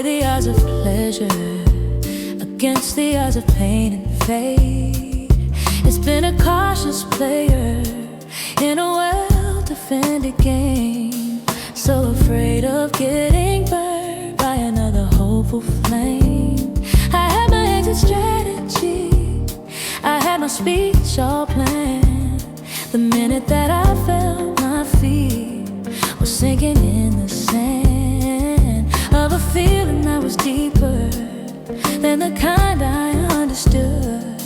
weigh the odds of pleasure against the odds of pain and fate. It's been a cautious player in a well-defended game, so afraid of getting burned by another hopeful flame. I had my exit strategy, I had my speech all planned. The minute that I felt my feet was sinking in the sand of a feeling that was deeper than the kind I understood.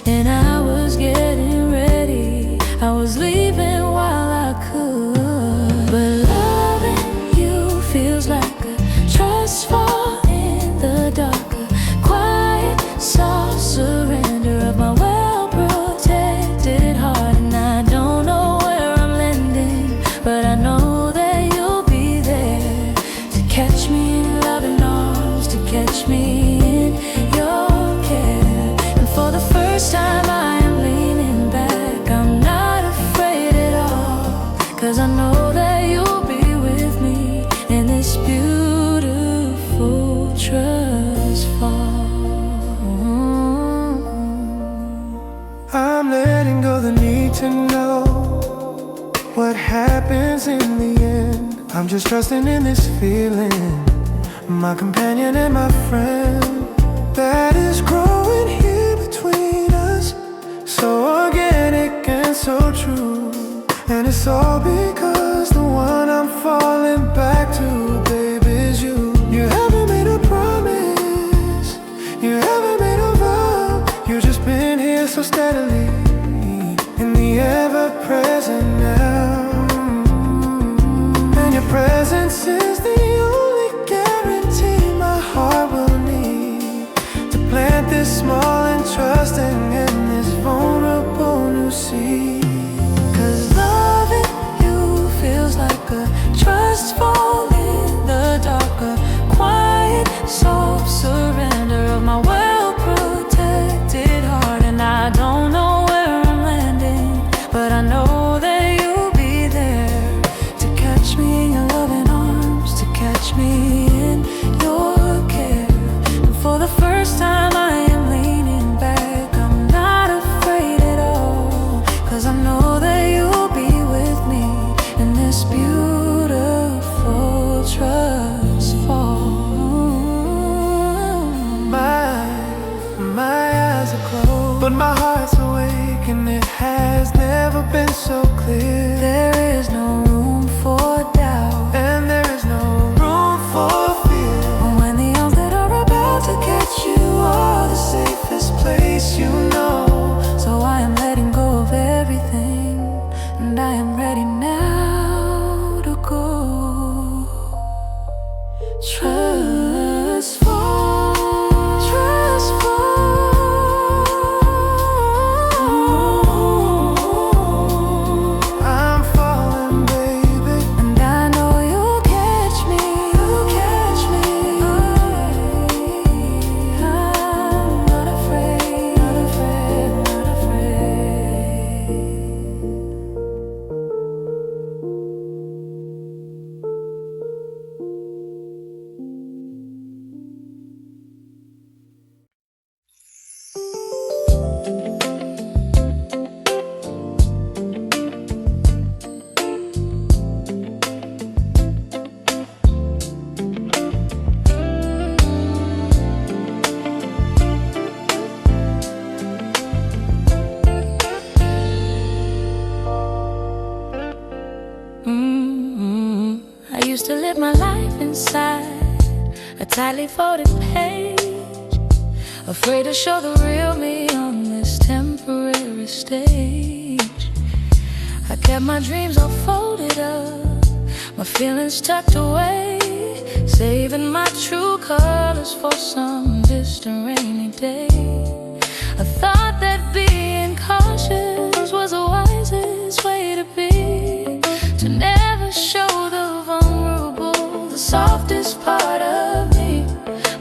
And I was getting ready, I was leaving while I could. But loving you feels like a trust fall in the dark, a quiet, soft surrender of my well-protected heart. And I don't know where I'm landing, but I know that you'll be there to catch me in loving arms, to catch me in your care. And for the first time I am leaning back, I'm not afraid at all, 'cause I know that you'll be with me in this beautiful trust fall. I'm letting go the need to know what happens in the end. I'm just trusting in this feeling, my companion and my friend, that is growing here between us. So organic and so true, and it's all because the one I'm falling back to, baby, is you. You haven't made a promise, you haven't made a vow. You've just been here so steadily, in the ever-present now. And your presence is the only guarantee my heart will need to plant this small and trusting in this vulnerable new seed. 'Cause loving you feels like a trust fall in the dark, a quiet, soft surrender of my well-protected heart. And I don't know where I'm landing, but I know that you'll be there to catch me in your loving arms, to catch me in your care. And for the first time I am leaning back, I'm not afraid at all, 'cause I know that you'll be with me in this beautiful trust fall. My eyes are closed, but my heart's awake, and it has never been so clear. There is no room for doubt, and there is no room for fear. When the arms that are about to catch you are the safest place you know. So I am letting go of everything, and I am ready now to go. Trust fall, trust fall. I'm falling, baby, and I know you'll catch me, you'll catch me. I'm not afraid, not afraid, not afraid. I used to live my life inside a tightly folded page, afraid to show the real me on this temporary stage. I kept my dreams all folded up, my feelings tucked away, saving my true colors for some distant rainy day. I thought that being cautious was the wisest way to be, to never show the vulnerable, the softest part of me.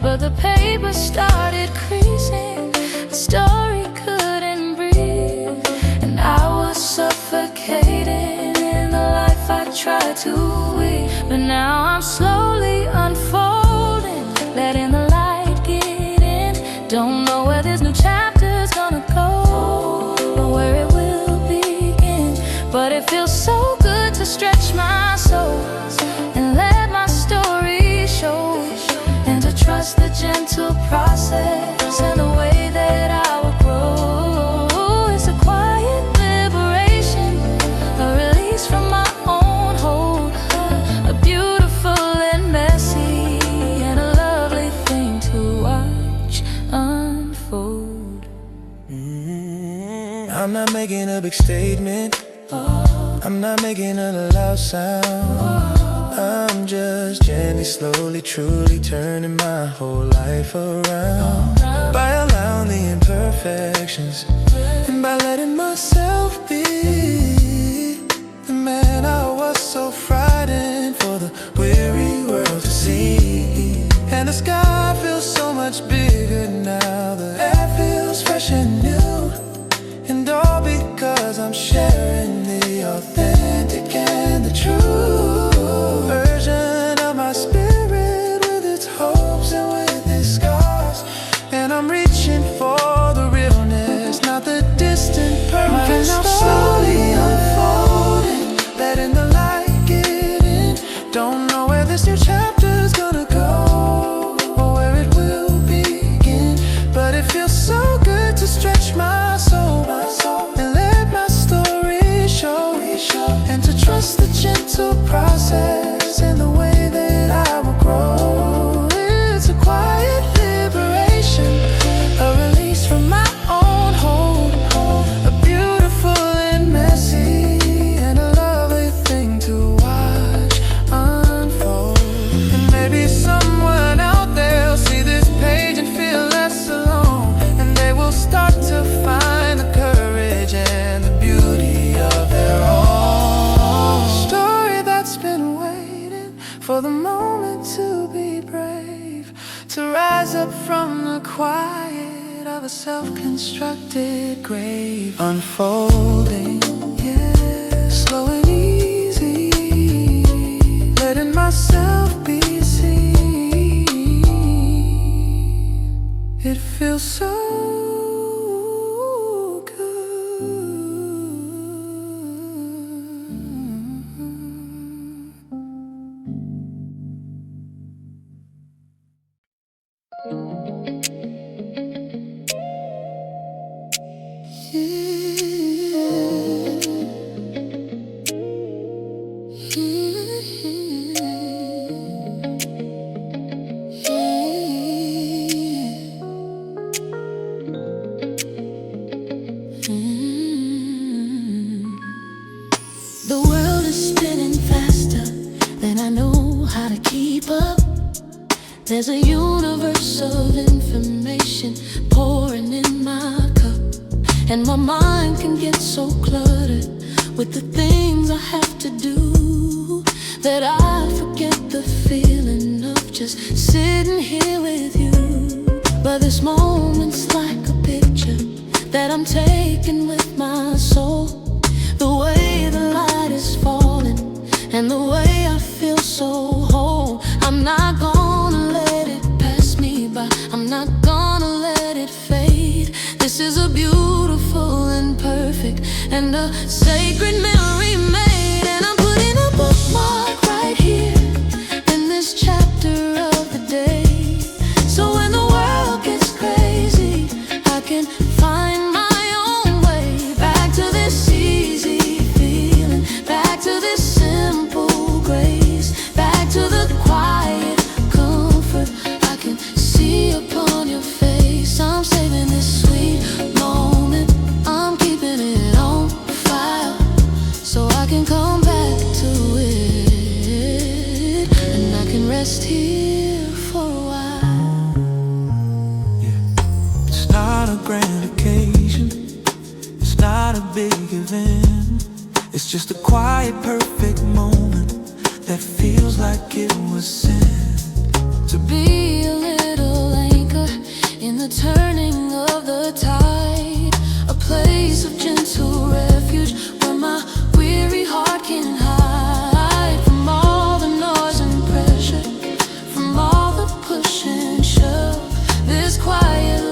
But the paper started creasing, the story couldn't breathe, and I was suffocating in the life I tried to weave. But now I'm slowly unfolding Don't know where this new chapter's gonna go or where it will begin, but it feels so good to stretch my soul and let my story show, and to trust the gentle process and the way that I will grow. It's a quiet liberation, a release from my own hold, a beautiful and messy and a lovely thing to watch unfold. I'm not making a big statement, I'm not making a loud sound. I'm just gently, slowly, truly turning my whole life around, by allowing the imperfections and by letting myself be the man I was so frightened for the weary world to see. And the sky feels so much bigger now, the air feels fresh and new, and all because I'm sharing the authentic and the true version of my spirit, with its hopes and with its scars. And I'm reaching for the realness, not the distant perfect. Now slowly unfolding, letting the light get in. Don't know where this new chapter's gonna go or where it will begin, but it feels so good to stretch my soul and let my story show, and to trust the gentle process and the way that I will grow. It's a quiet liberation, a release from my own hold, a beautiful and messy and a lovely thing to watch unfold. And maybe someone out there will see this page and feel less alone, and they will start to find the courage and the beauty of their own story that's been waiting for the moment to be brave, to rise up from the quiet of a self-constructed grave. Unfolding, yeah, slow and easy, letting myself be seen. It feels so The world is spinning faster than I know how to keep up. There's a universe of information pouring in my cup, and my mind can get so cluttered with the things I have to do that I forget the feeling of just sitting here with you. But this moment's like a picture that I'm taking with my soul. The way the light is falling and the way I feel so whole. I'm not gonna let it pass me by, I'm not gonna let it fade. This is a beautiful and perfect and a sacred memory made, and I'm putting a bookmark right here in this chapter of the day. So when the world gets crazy, I can find my own way back to this easy feeling, back to this simple grace, back to the quiet comfort I can see upon your face. I'm saving this sweet moment, I'm keeping it on file, so I can come back to it, and I can rest here for a while. It's not a grand occasion, it's not a big event, it's just a quiet, perfect moment that feels like it was sent To be a little anchor in the turning of the tide, a place of gentle refuge where my weary heart can hide from all the noise and pressure, from all the push and shove. This quiet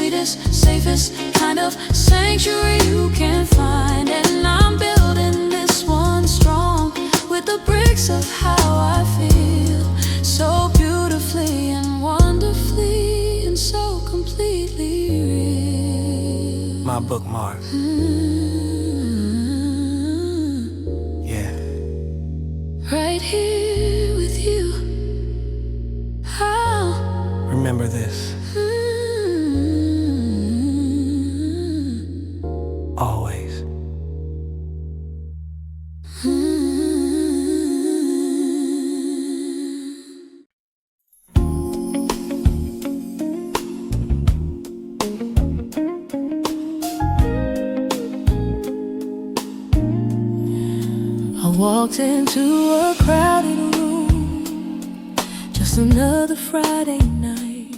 sweetest, safest kind of sanctuary you can find. And I'm building this one strong with the bricks of how I feel, so beautifully and wonderfully and so completely real. My bookmark. Yeah. Right here with you. How? Remember this. Always. I walked into a crowded room, just another Friday night.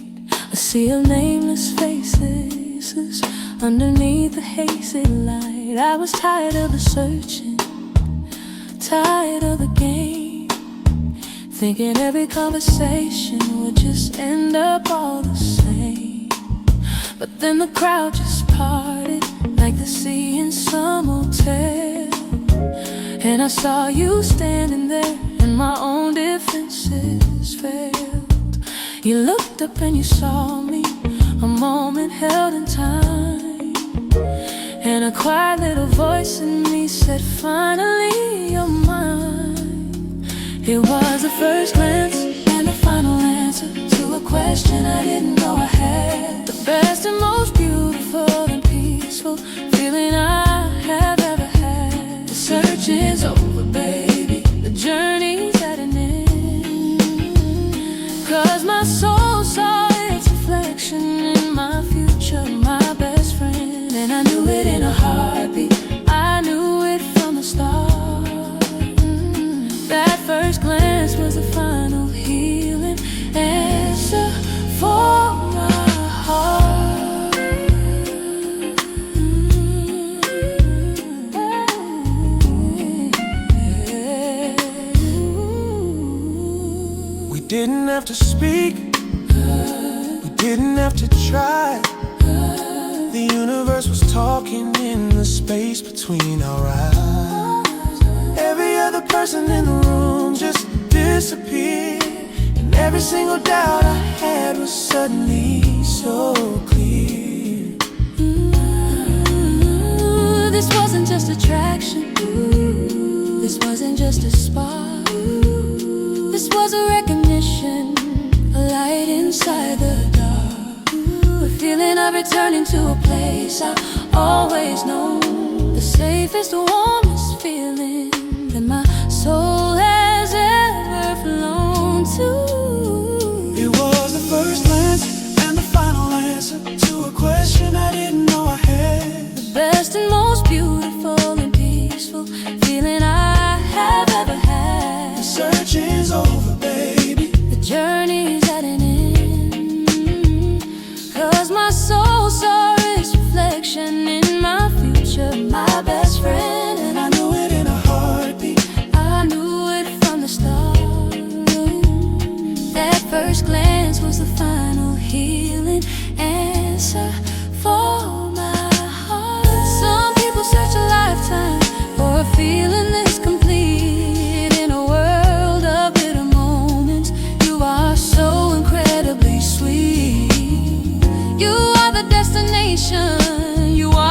A sea of nameless faces underneath the hazy light. I was tired of the searching, tired of the game, thinking every conversation would just end up all the same. But then the crowd just parted like the sea in some hotel, and I saw you standing there, and my own defenses failed. You looked up and you saw me, a moment held in time, and a quiet little voice in me said, finally you're mine. It was the first glance and the final answer to a question I didn't know I had. The best and most beautiful and peaceful feeling I have ever had. The search is over, baby, the journey's at an end, 'cause my soul saw its reflection in my future, my best friend. And I knew it in a heartbeat, I knew it from the start. That first glance was the final healing answer for my heart. We didn't have to speak, we didn't have to try. The universe was talking in the space between our eyes. Every other person in the room just disappeared, and every single doubt I had was suddenly so clear. This wasn't just attraction, this wasn't just a spark. This was a recognition, a light inside the dark, a feeling of returning to a place I've always known, the safest, warmest feeling that my soul has ever flown to. It was the first glance and the final answer to a question I didn't know I had. The best and most beautiful and peaceful feeling I have ever had. The search is over, baby, The journey's at an end, 'cause my soul saw its reflection in my future, my best friend. and I knew it in a heartbeat. I knew it from the start. That first glance was the final healing answer for my heart. Some people search a lifetime for a feeling this complete. In a world of bitter moments, you are so incredibly sweet. You are the destination, you are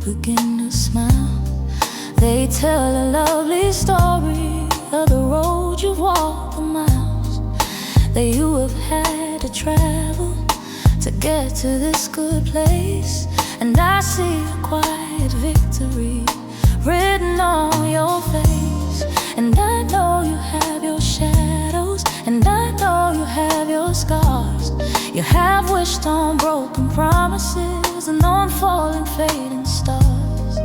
begin to smile. They tell a lovely story of the road you've walked, the miles that you have had to travel to get to this good place. And I see a quiet victory written on your face. And I know you have your shadows, and I know you have your scars. You have wished on broken promises and on falling, fading stars.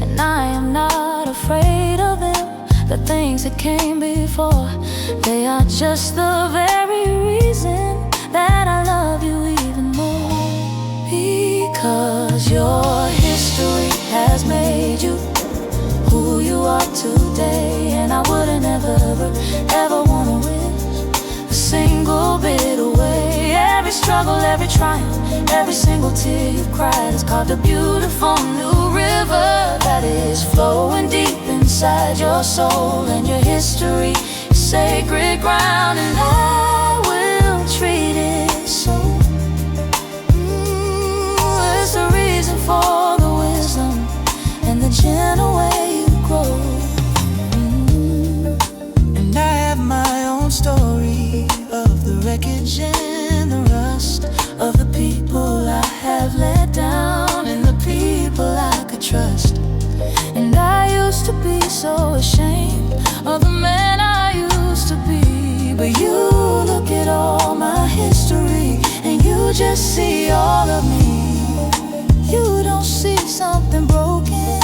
And I am not afraid of them, the things that came before. They are just the very reason that I love you even more. Because your history has made you who you are today. And I wouldn't ever wanna wish a single bit away. Every struggle, every triumph, every single tear you've cried has carved a beautiful new river that is flowing deep inside your soul. And your history is sacred ground, and I will treat it so. It's the reason for the wisdom and the gentle way you grow. And I have my own story of the wreckage and the rust, of the people I have let down and the people I could trust. And I used to be so ashamed of the man I used to be. But you look at all my history and you just see all of me. You don't see something broken,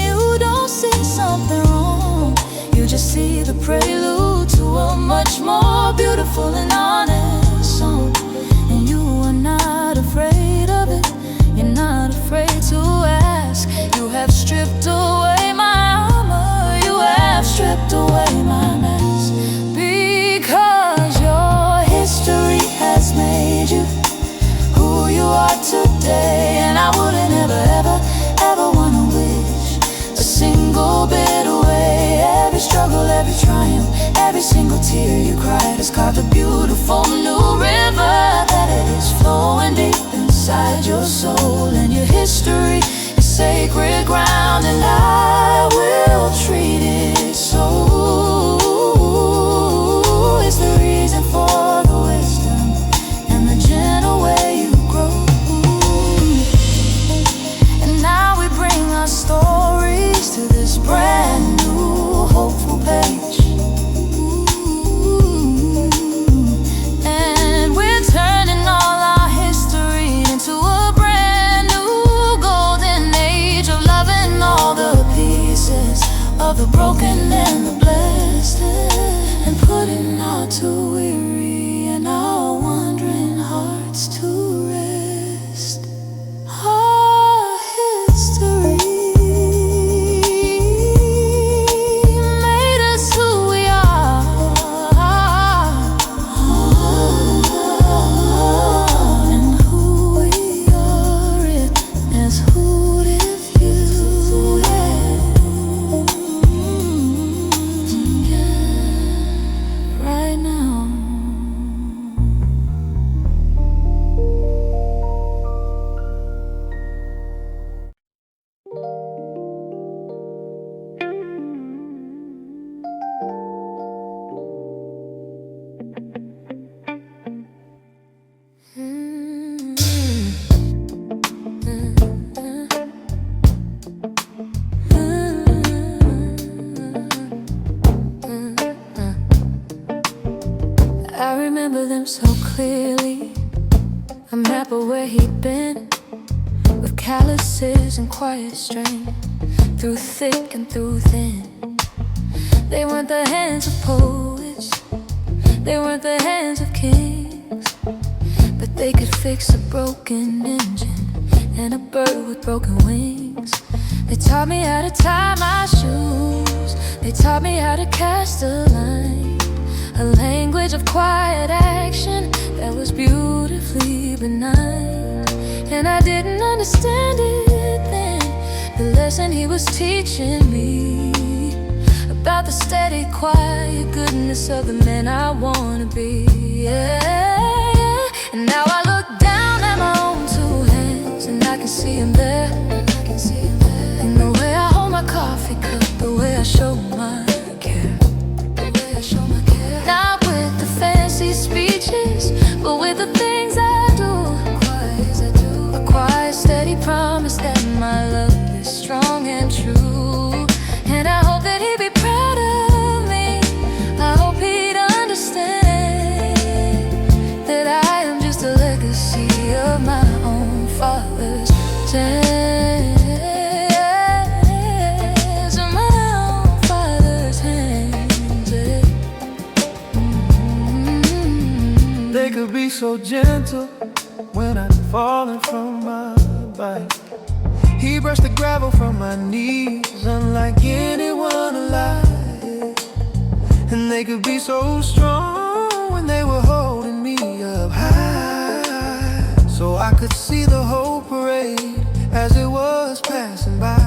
you don't see something wrong. You just see the prelude to a much more beautiful and honest song. And you are not afraid of it, you're not afraid to ask. You have stripped away my armor, you have stripped away my mask. Because your history has made you who you are today. And I wouldn't ever wanna wish a single bit away. Every struggle, every triumph, every single tear you cried has carved a beautiful new river that it is flowing deep inside your soul. And your history is sacred ground, and I will treat it so. It's the reason for the wisdom and the gentle way you grow. And now we bring our stories to this brand new hopeful page. And we're turning all our history into a brand new golden age of loving all the pieces of the broken and the blessed, and putting our two weary and our wandering hearts to rest. Our history made us who we are, and who we are, it is who if you right now. I remember them so clearly. A map of where he'd been, with calluses and quiet strain, through thick and through thin. They weren't the hands of poets, they weren't the hands of kings, but they could fix a broken engine and a bird with broken wings. They taught me how to tie my shoes, they taught me how to cast a line, a language of quiet action that was beautifully benign. And I didn't understand it then, the lesson he was teaching me about the steady, quiet goodness of the man I wanna be. Yeah. And now I look down at my own two hands, and I can see him there, I can see him speeches, but with the things I do, a quiet, steady promise that my love is strong and true. And I hope that he'd be proud of me. I hope he'd understand that I am just a legacy of my own father's hands, of my own father's hands. They could be so gentle when I'm falling from my bike. He brushed the gravel from my knees, unlike anyone alive. And they could be so strong when they were holding me up high, so I could see the whole parade as it was passing by.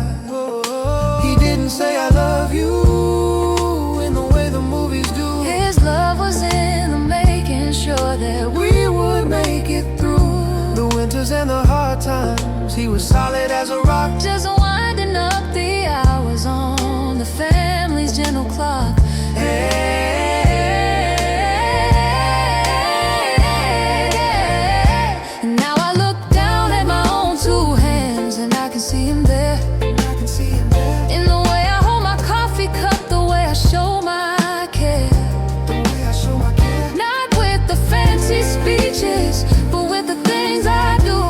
He didn't say I love you in the way the movies do. His love was in the making sure that we would make it through the winters and the hard times. He was solid as a rock, just winding up the hours on the family's gentle clock. And now I look down at my own two hands, and I can see him there. In the way I hold my coffee cup, the way I show my care. Not with the fancy speeches, but with the things I do.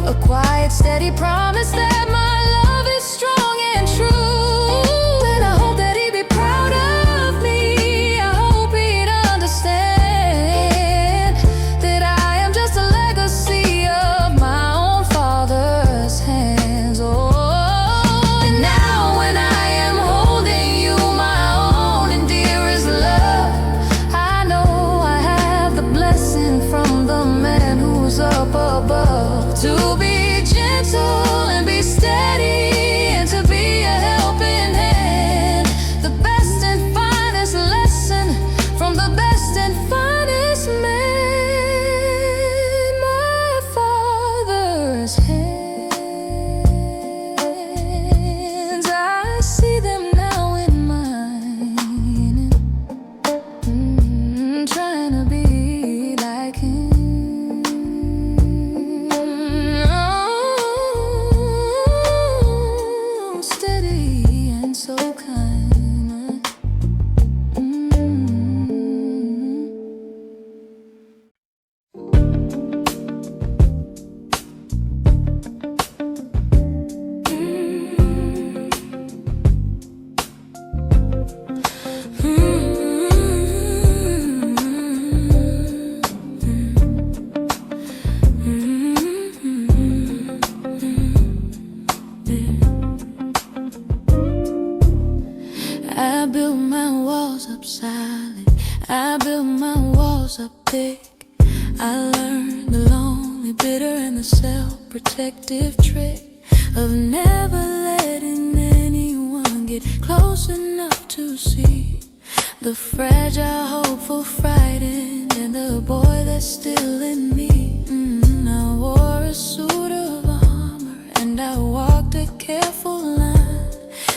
A quiet, steady promise that my love is strong and true. And I hope that he'd be proud of me. I hope he'd understand that I am just a legacy of my own father's hands. Oh, and now when I am holding you, my own and dearest love, I know I have the blessing from the man who's up above, to be gentle and be steady, and to be a helping hand. The best and finest lesson from the best and finest man, my father's hands. I see them now in mine, trying to be like him. Steady and so kind. I built my walls up solid, I built my walls up thick. I learned the lonely, bitter, and the self-protective trick of never letting anyone get close enough to see the fragile, hopeful, frightened, and the boy that's still in me. I wore a suit of armor and I walked a careful line,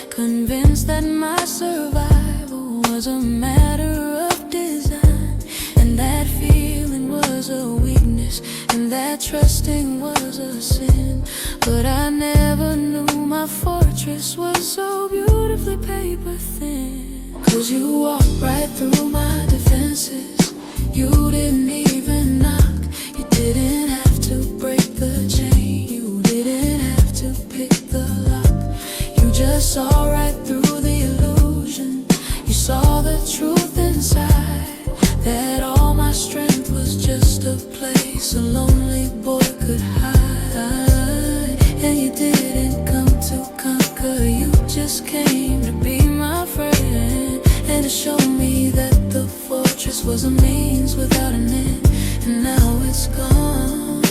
convinced that my survival was a matter of design, and that feeling was a weakness, and that trusting was a sin. But I never knew my fortress was so beautifully paper thin. 'Cause you walked right through my defenses. You didn't even knock. You didn't have to break the chain. You didn't have to pick the lock. You just saw right through the illusion. You saw the truth inside, that all my strength was just a place a lonely boy could hide. And you didn't come to conquer, you just came to be my friend, and to show me that the fortress was a means without an end. And now it's gone.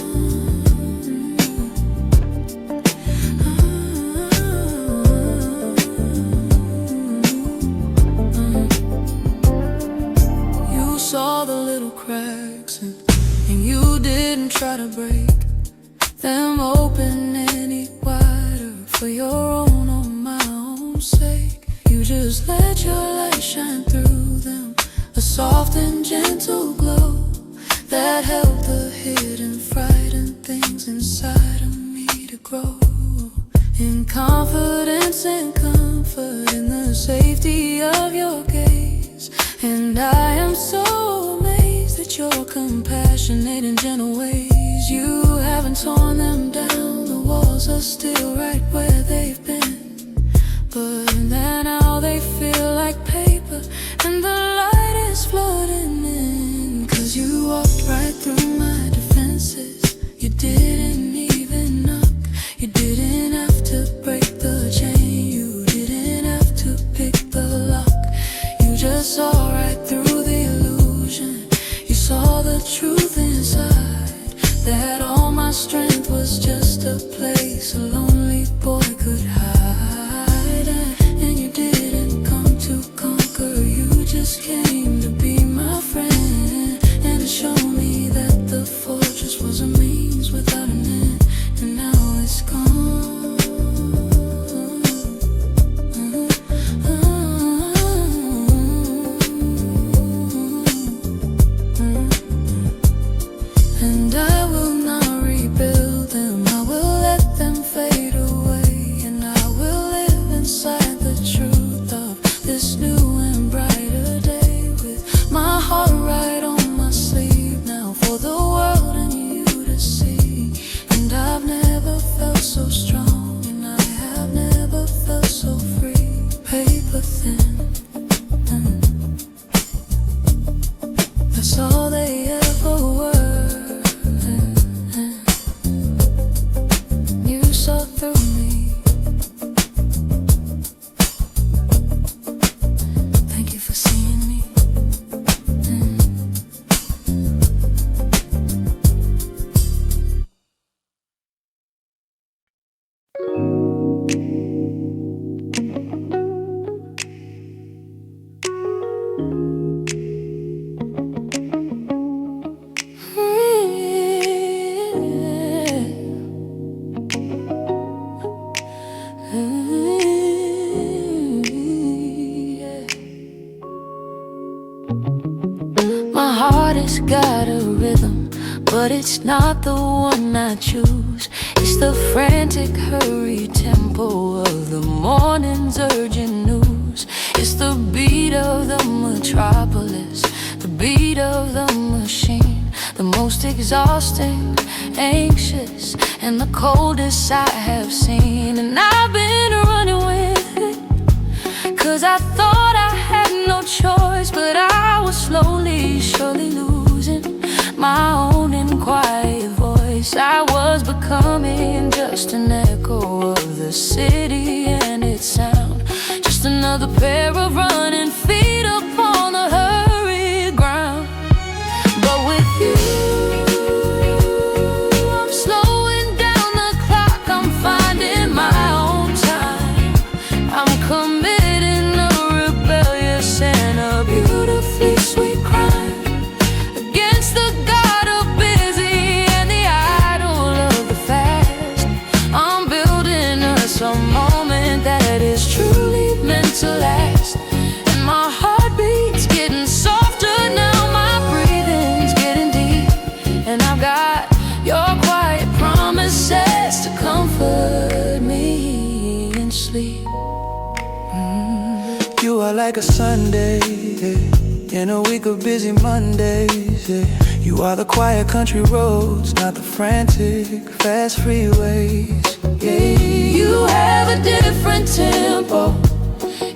You saw the little cracks, and you didn't try to break them open any wider for your own or my own sake. You just let your light shine through them, a soft and gentle glow. in confidence and comfort, in the safety of your gaze. And I am so amazed at your compassionate and gentle ways. You haven't torn them down, the walls are still right where they've been. But then now they feel like paper, and the light is flooding in. 'Cause you walked right through my defenses. You didn't even knock, you didn't have to break the chain, you didn't have to pick the lock. You just saw right through the illusion. You saw the truth inside, that all my strength was just a place a lonely boy could hide. And you didn't come to conquer, you just came to be my friend, and to show me that the fortress was a means without an end. And now it's gone. And I will not rebuild them, I will let them fade away. And I will live inside the truth of this new and brighter day, with my heart right on my sleeve now, for the world and you to see. And I've never felt so strong, and I have never felt so free. Paper thin, that's all they ever were. You saw through me. Thank you for seeing me. My heart has got a rhythm, but it's not the one I choose. It's the frantic hurry tempo of the morning's urgent news. It's the beat of the metropolis, the beat of the machine, the most exhausting, anxious, and the coldest I have seen. And I've been running with it, 'cause I thought I had no choice. But I was slowly, surely losing my own in quiet voice. I was becoming just an echo of the city and its sound, just another pair of running feet upon the hurried ground. But with you, I'm slowing down the clock, I'm finding my own time. I'm committing a rebellious and a beautifully sweet crime against the God of busy and the idol of the fast. I'm building us a moment that is truly meant to last. And my heartbeat's getting softer now, my breathing's getting deep. And I've got your quiet promises to comfort me in sleep. You are like a Sunday, yeah, in a week of busy Mondays, yeah. You are the quiet country roads, not the frantic fast freeways, yeah. You have a different tempo,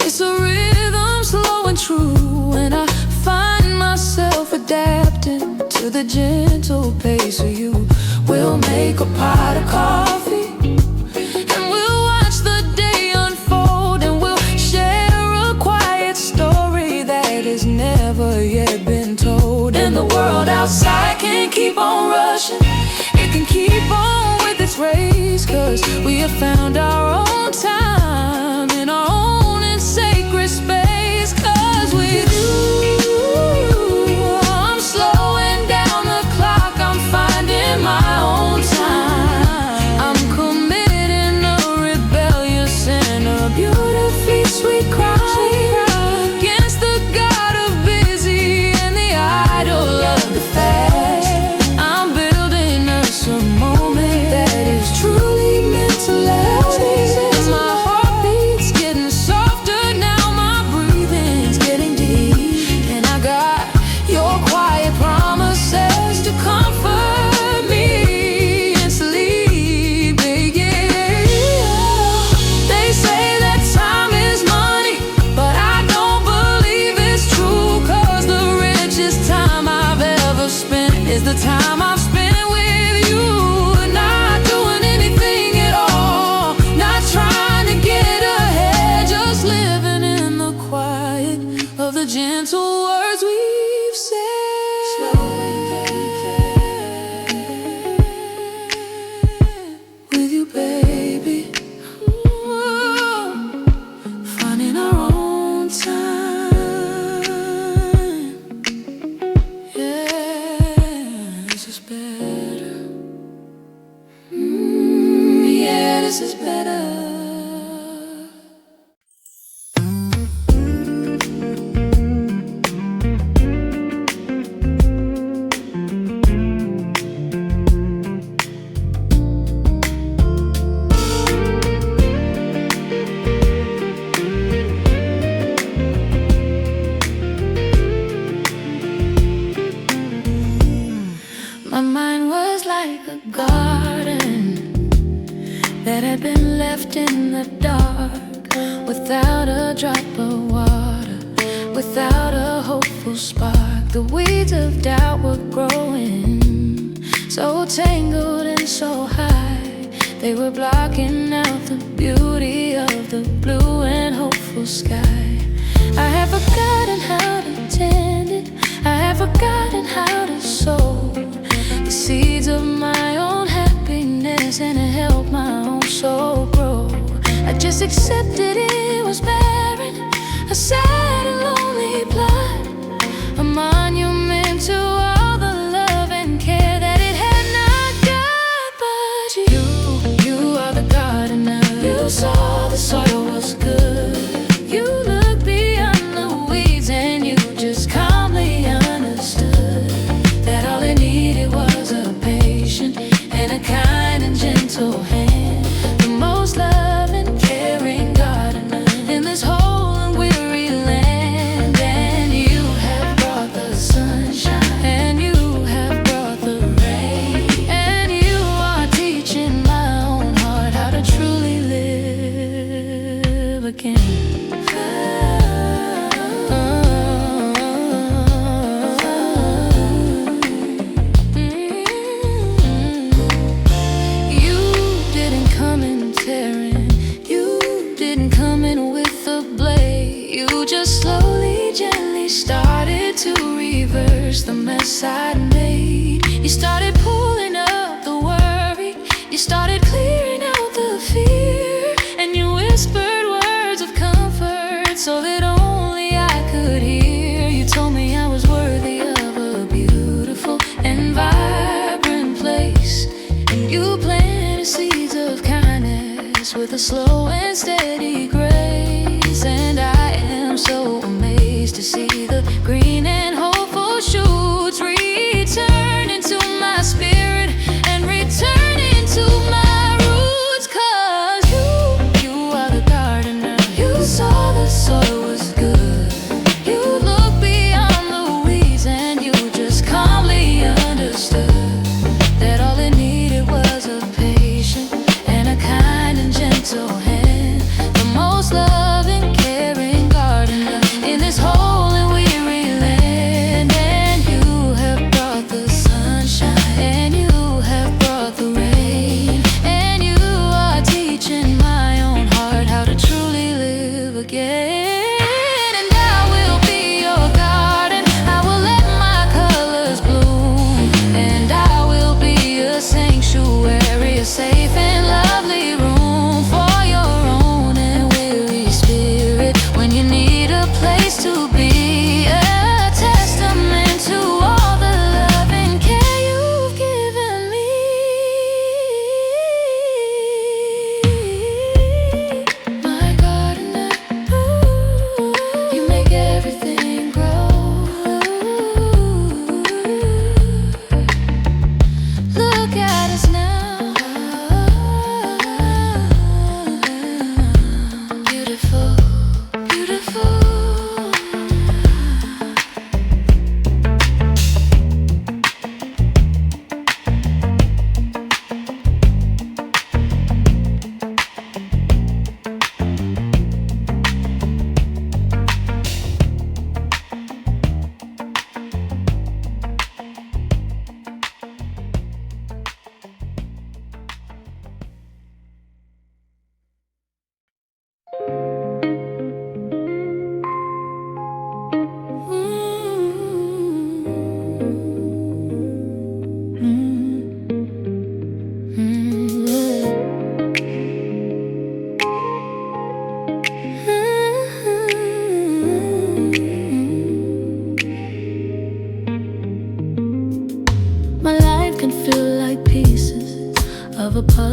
it's a rhythm slow and true. And I find myself adapting to the gentle pace of you. We'll make a pot of coffee, and we'll watch the day unfold, and we'll share a quiet story that has never yet been told. And the world outside can't keep on rushing, it can keep on with its race, 'cause we have found our own time in our own and sacred space. 'Cause with you, I'm slowing down the clock, I'm finding my own time. I'm committing a rebellious and a beautifully sweet cry against the God of busy and the idol of the fast. I'm building us a moment that is truly meant to last. baby. Ooh, finding our own time. Yeah, this is better. Yeah, this is better. My mind was like a garden that had been left in the dark, without a drop of water, without a hopeful spark. The weeds of doubt were growing, so tangled and so high, they were blocking out the beauty of the blue and hopeful sky. I have forgotten how to tend it, I have forgotten how to sow the seeds of my own happiness and to help my own soul grow. I just accepted it was barren, a sad and lonely plot, a monument to all the love and care that it had not got. But you are the gardener. You saw the soil was good. You looked beyond the weeds and you just calmly understood that all it needed was a patient and a kind and gentle hand. The most loving, caring gardener in this whole and weary land. And you have brought the sunshine, and you have brought the rain, and you are teaching my own heart how to truly live again. Just slowly, gently started to reverse the mess I'd made. You started pulling up the worry, you started clearing out the fear, and you whispered words of comfort so that only I could hear. You told me I was worthy of a beautiful and vibrant place, and you planted seeds of kindness with a slow and steady grace. And I am so amazed to see the green and hopeful shoots return into my spirit and return into my roots. 'Cause you are the gardener. You saw the soil was good. You looked beyond the weeds and you just calmly understood that all it needed was a patient and a kind and gentle hand. The most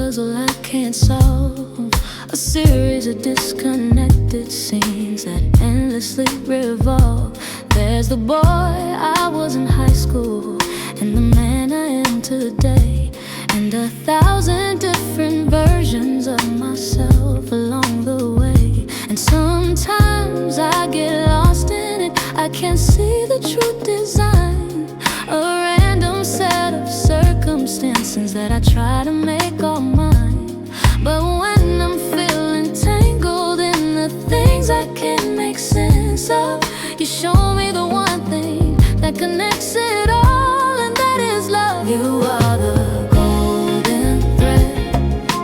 puzzle I can't solve, a series of disconnected scenes that endlessly revolve. There's the boy I was in high school, and the man I am today, and 1,000 different versions of myself along the way. And sometimes I get lost in it, I can't see the true design, a random set of circumstances that I try to make all mine. But when I'm feeling tangled in the things I can't make sense of, you show me the one thing that connects it all, and that is love. You are the golden thread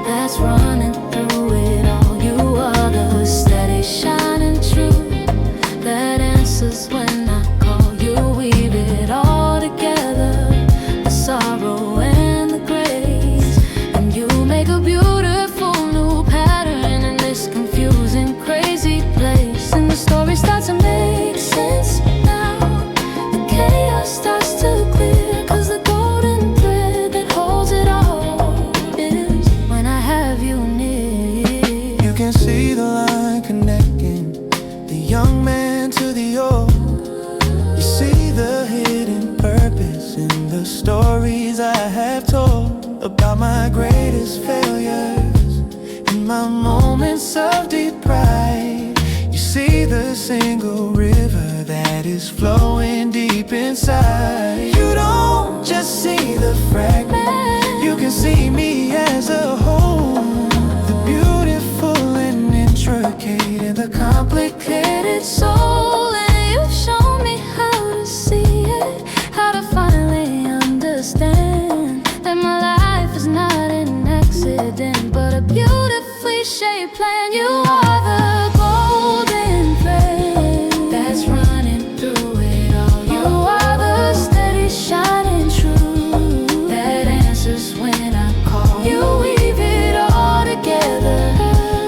that's running through it all. You are the steady shining truth that answers when I call. You weave it all together, the sorrow and the grace, and you make a beautiful new pattern in this confusing, crazy place. And the story starts to make sense now, the chaos starts to clear, 'cause the golden thread that holds it all is when I have you near. You can see the line connecting the young man to the old. You see the hidden purpose in the stories I have told about my greatest failures and my moments of deep pride. You see the single river that is flowing deep inside. You don't just see the fragment, you can see me as a whole, the beautiful and intricate and the complicated soul. And you've shown me how to see it, how to finally understand that my life is not an accident, but a beautifully shaped plan. You are the golden thread that's running through it all. You are the steady shining truth that answers when I call. You weave it all together,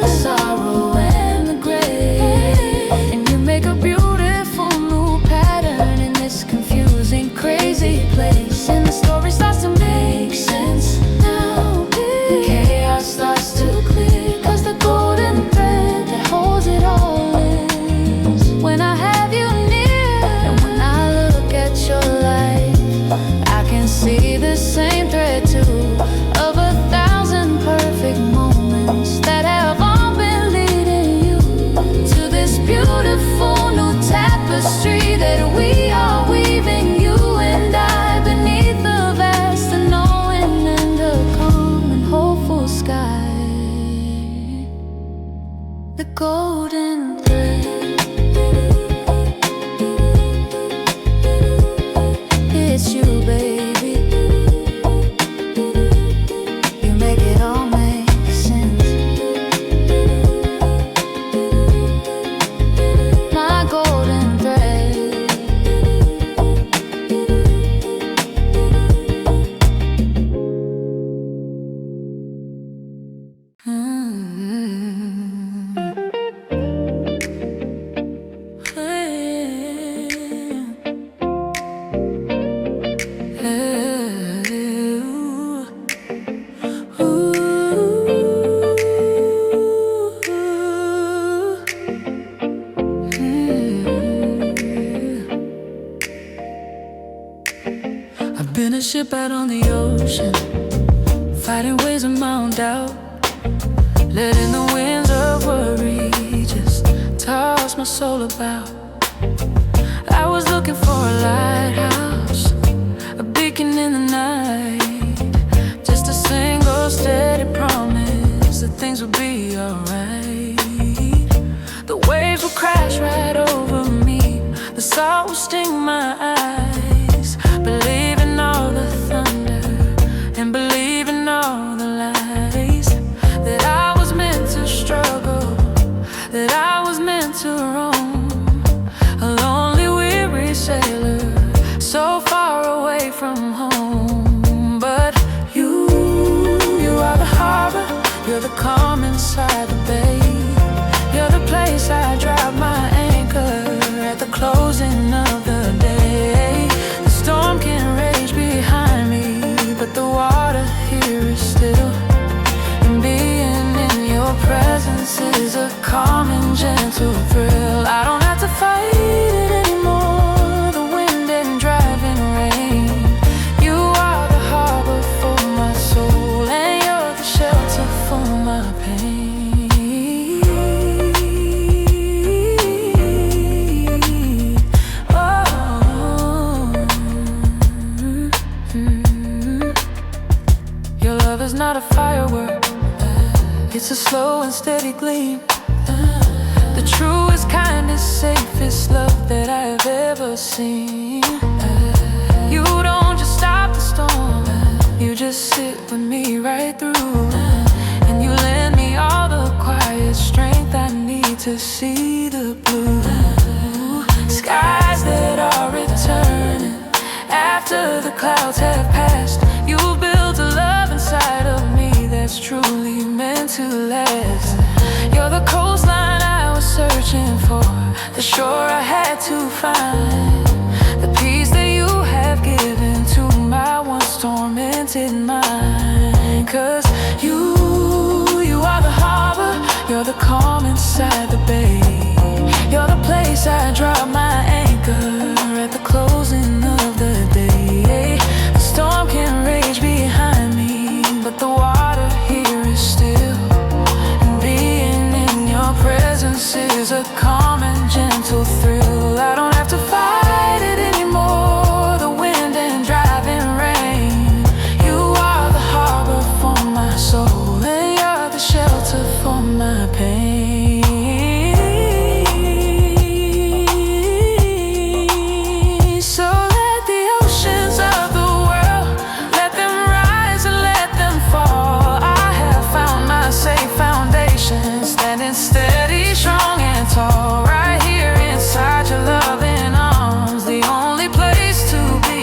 the sorrow and the grace, and you make a beautiful new pattern in this confusing, crazy place. And the story starts to make sense now, the chaos starts to clear, 'cause the golden thread that holds it all is when I have you near. And when I look at your life, I can see the same thread too, of 1,000 perfect moments that have all been leading you to this beautiful new tapestry that we are weaving, you and I, beneath the vast unknowing and the calm and hopeful sky. The golden thread, it's you, baby. You make it all make sense. My golden thread. I've been a ship out on the ocean, fighting waves of my own doubt, letting the winds of worry just toss my soul about. I was looking for a lighthouse, a beacon in the night, just a single steady promise that things would be alright. The waves would crash right over me, the salt would sting my eyes, believing all the thunder and believing all the lies, that I was meant to struggle, that I was meant to roam, a lonely, weary sailor, so far away from home. But you are the harbor, you're the calm inside the bay, you're the place I drop my anchor at the closing of the day. The storm can rage behind me, but the water here is still, gentle thrill. I don't have to fight it anymore, the wind and driving rain. You are the harbor for my soul, and you're the shelter for my pain. Oh, your love is not a firework, it's a slow and steady gleam. The truest, kindest, safest love that I have ever seen. You don't just stop the storm, you just sit with me right through. And you lend me all the quiet strength I need to see the blue. Skies that are returning after the clouds have passed. You built a love inside of me that's truly meant to last. You're the coastline I was searching for, the shore I had to find, the peace that you have given to my once tormented mind. 'Cause you are the harbor, you're the calm inside the bay. You're the place I drop my anchor at the closing of the day. The storm can rage behind me, but the water here is still. And being in your presence is a calm and gentle thrill. I don't have to fight it anymore, the wind and driving rain. You are the harbor for my soul, and you're the shelter for my pain. So let the oceans of the world, let them rise and let them fall. I have found my safe foundation, standing steady, strong and tall, right here inside your loving arms, the only place to be,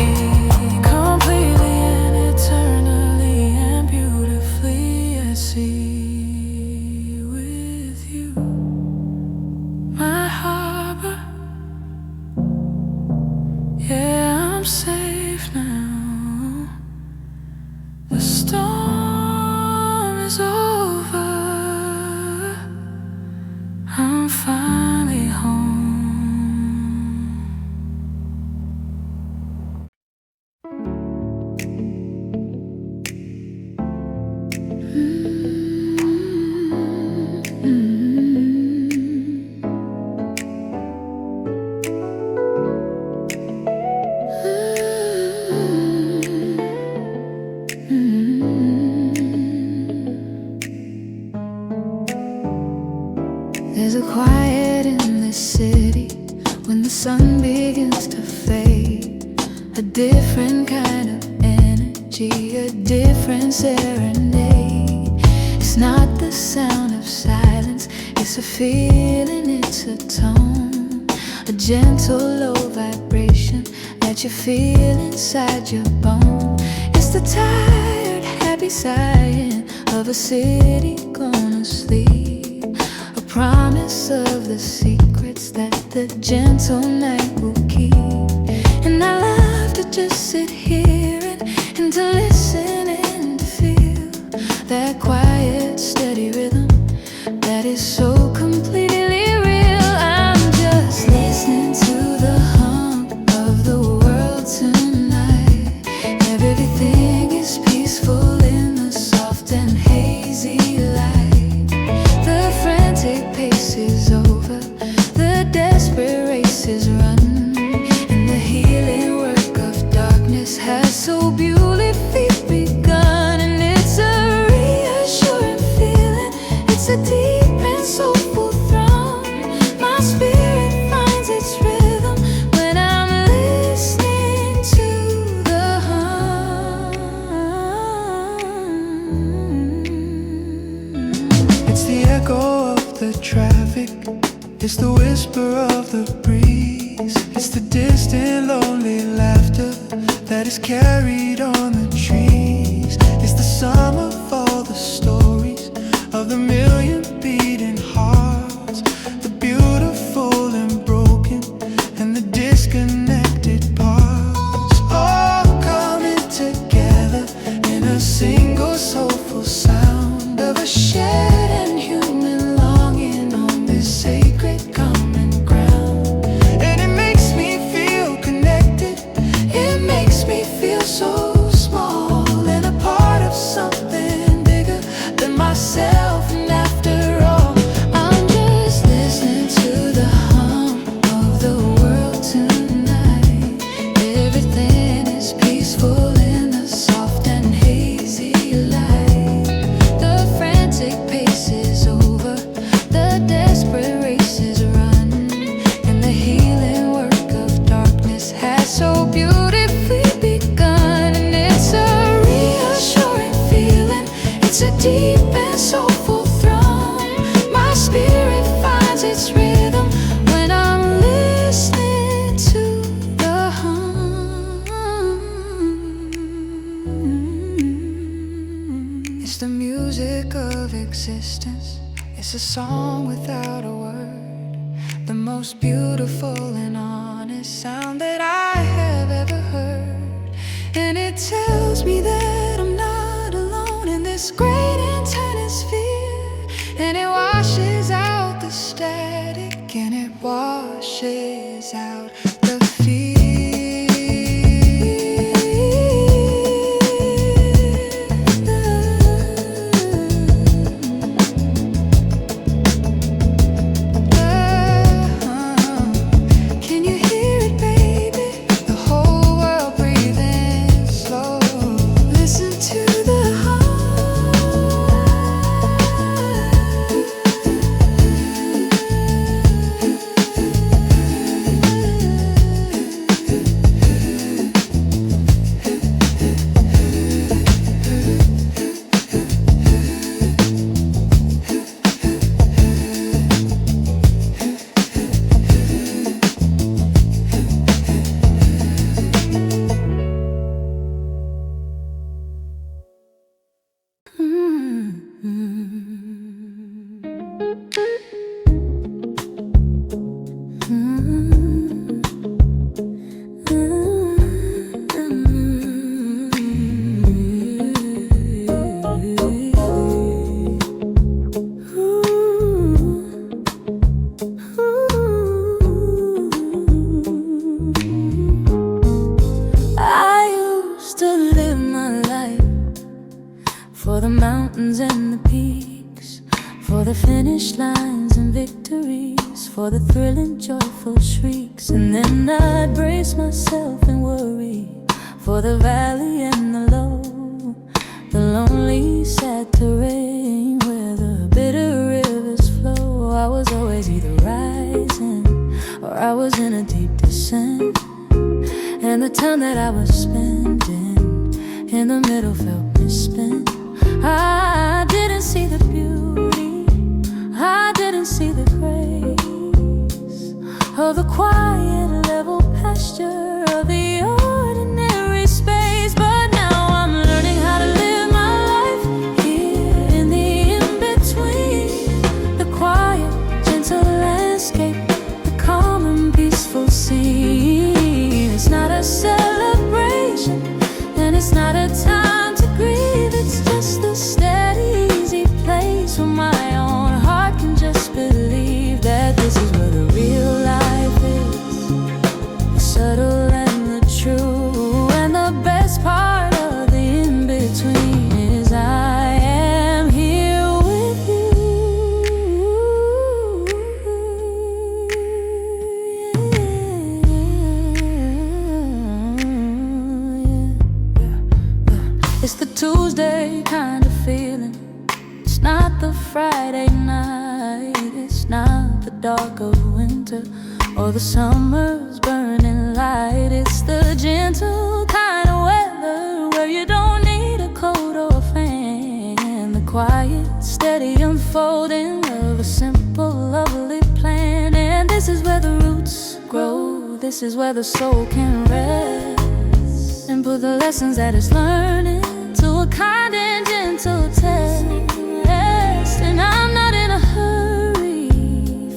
completely and eternally and beautifully at sea with you. My harbor, yeah, I'm safe now. The storm is over, I'm finally home. There's a quiet in this city when the sun begins to fade. A different kind of energy, a different serenade. It's not the sound of silence, it's a feeling, it's a tone. A gentle low vibration that you feel inside your bone. It's the tired, happy sighing of a city gone to sleep. Promise of the secrets that the gentle night will keep. And I love to just sit here and to listen and to feel that quiet, steady rhythm that is so completely real. I'm just listening to the hum of the world tonight. Everything is peaceful in the soft and hazy light. The frantic pace is over, the desperate race is run, and the healing work of darkness has so beautifully begun. And it's a reassuring feeling, it's a deep and soulful throne. My spirit finds its rhythm when I'm listening to the hum. It's the echo of the traffic, it's the whisper of the breeze, it's the distant lonely laughter that is carried on the trees. It's the sum of all the stories of the million beating hearts, the beautiful and broken and the disconnected parts, all coming together in a single soulful sound of a shared and human longing on this sacred myself, and after all, I'm just listening to the hum of the world tonight. Everything is peaceful in the soft and hazy light. The frantic pace is over, the desperate race is run, and the healing work of darkness has so beautifully begun. And it's a reassuring feeling, it's a deep and soulful thrum. My spirit finds its rhythm when I'm listening to the hum. It's the music of existence, it's a song without a word, the most beautiful and honest sound that I have ever heard. And it tells me that I'm not alone in this great antenna sphere. And it washes out the static, and it washes out the fear. Can you hear it, baby? The whole world breathing slow. Listen to the heart. For the mountains and the peaks, for the finish lines and victories, for the thrilling, joyful shrieks. And then I'd brace myself and worry for the valley and the low, the lonely, sad terrain where the bitter rivers flow. I was always either rising or I was in a deep descent, and the time that I was spending in the middle felt misspent. I didn't see the beauty, I didn't see the grace of the quiet, level pasture of the ordinary space. But now I'm learning how to live my life here in the in-between, the quiet, gentle landscape, the calm and peaceful scene. It's not a celebration, and it's not a time to grieve. It's just a steady, easy place where my own heart can just believe that this is where the real life is, the subtle and the true. And the best part of the in-between is I am here with you. It's the Tuesday kind of feeling, it's not the Friday night, it's not the dark of winter or the summer's burning light. It's the gentle kind of weather where you don't need a coat or a fan, the quiet, steady unfolding of a simple, lovely plan. And this is where the roots grow, this is where the soul can rest and put the lessons that it's learning to a kind and gentle test. And I'm not in a hurry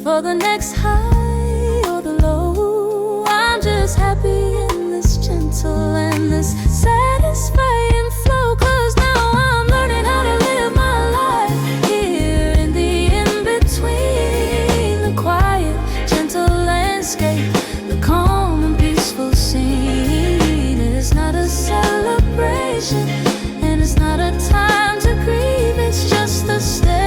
for the next high or the low. I'm just happy in this gentle and this satisfying flow. 'Cause now I'm learning how to live my life here in the in-between, the quiet, gentle landscape, the calm and peaceful scene. It's not a celebration, and it's not a time to grieve. It's just a step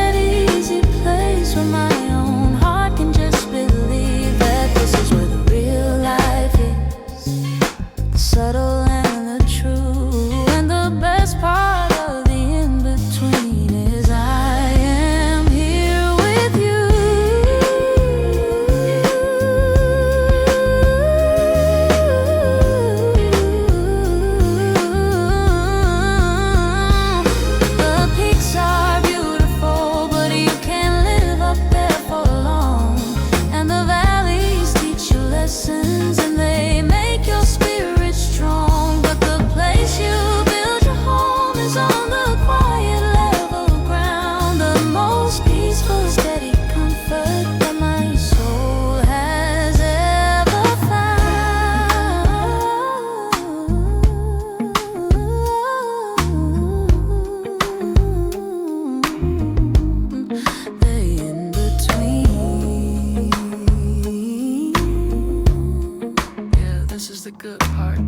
good part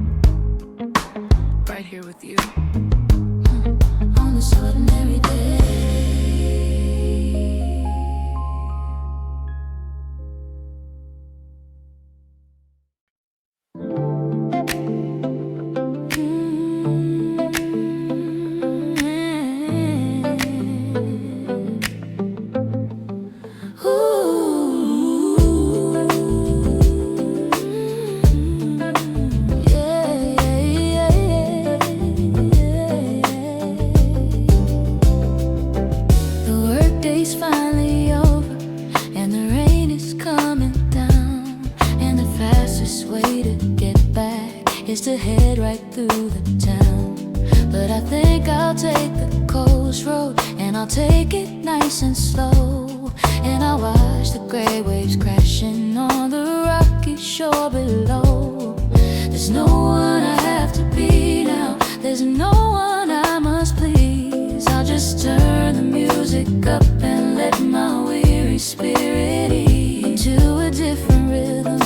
right here with you on this ordinary day. Finally over, and the rain is coming down, and the fastest way to get back is to head right through the town. But I think I'll take the coast road, and I'll take it nice and slow, and I'll watch the gray waves crashing on the rocky shore below. There's no one I have to be now, there's no one I must please. I'll just turn the music up and let my weary spirit ease into a different rhythm,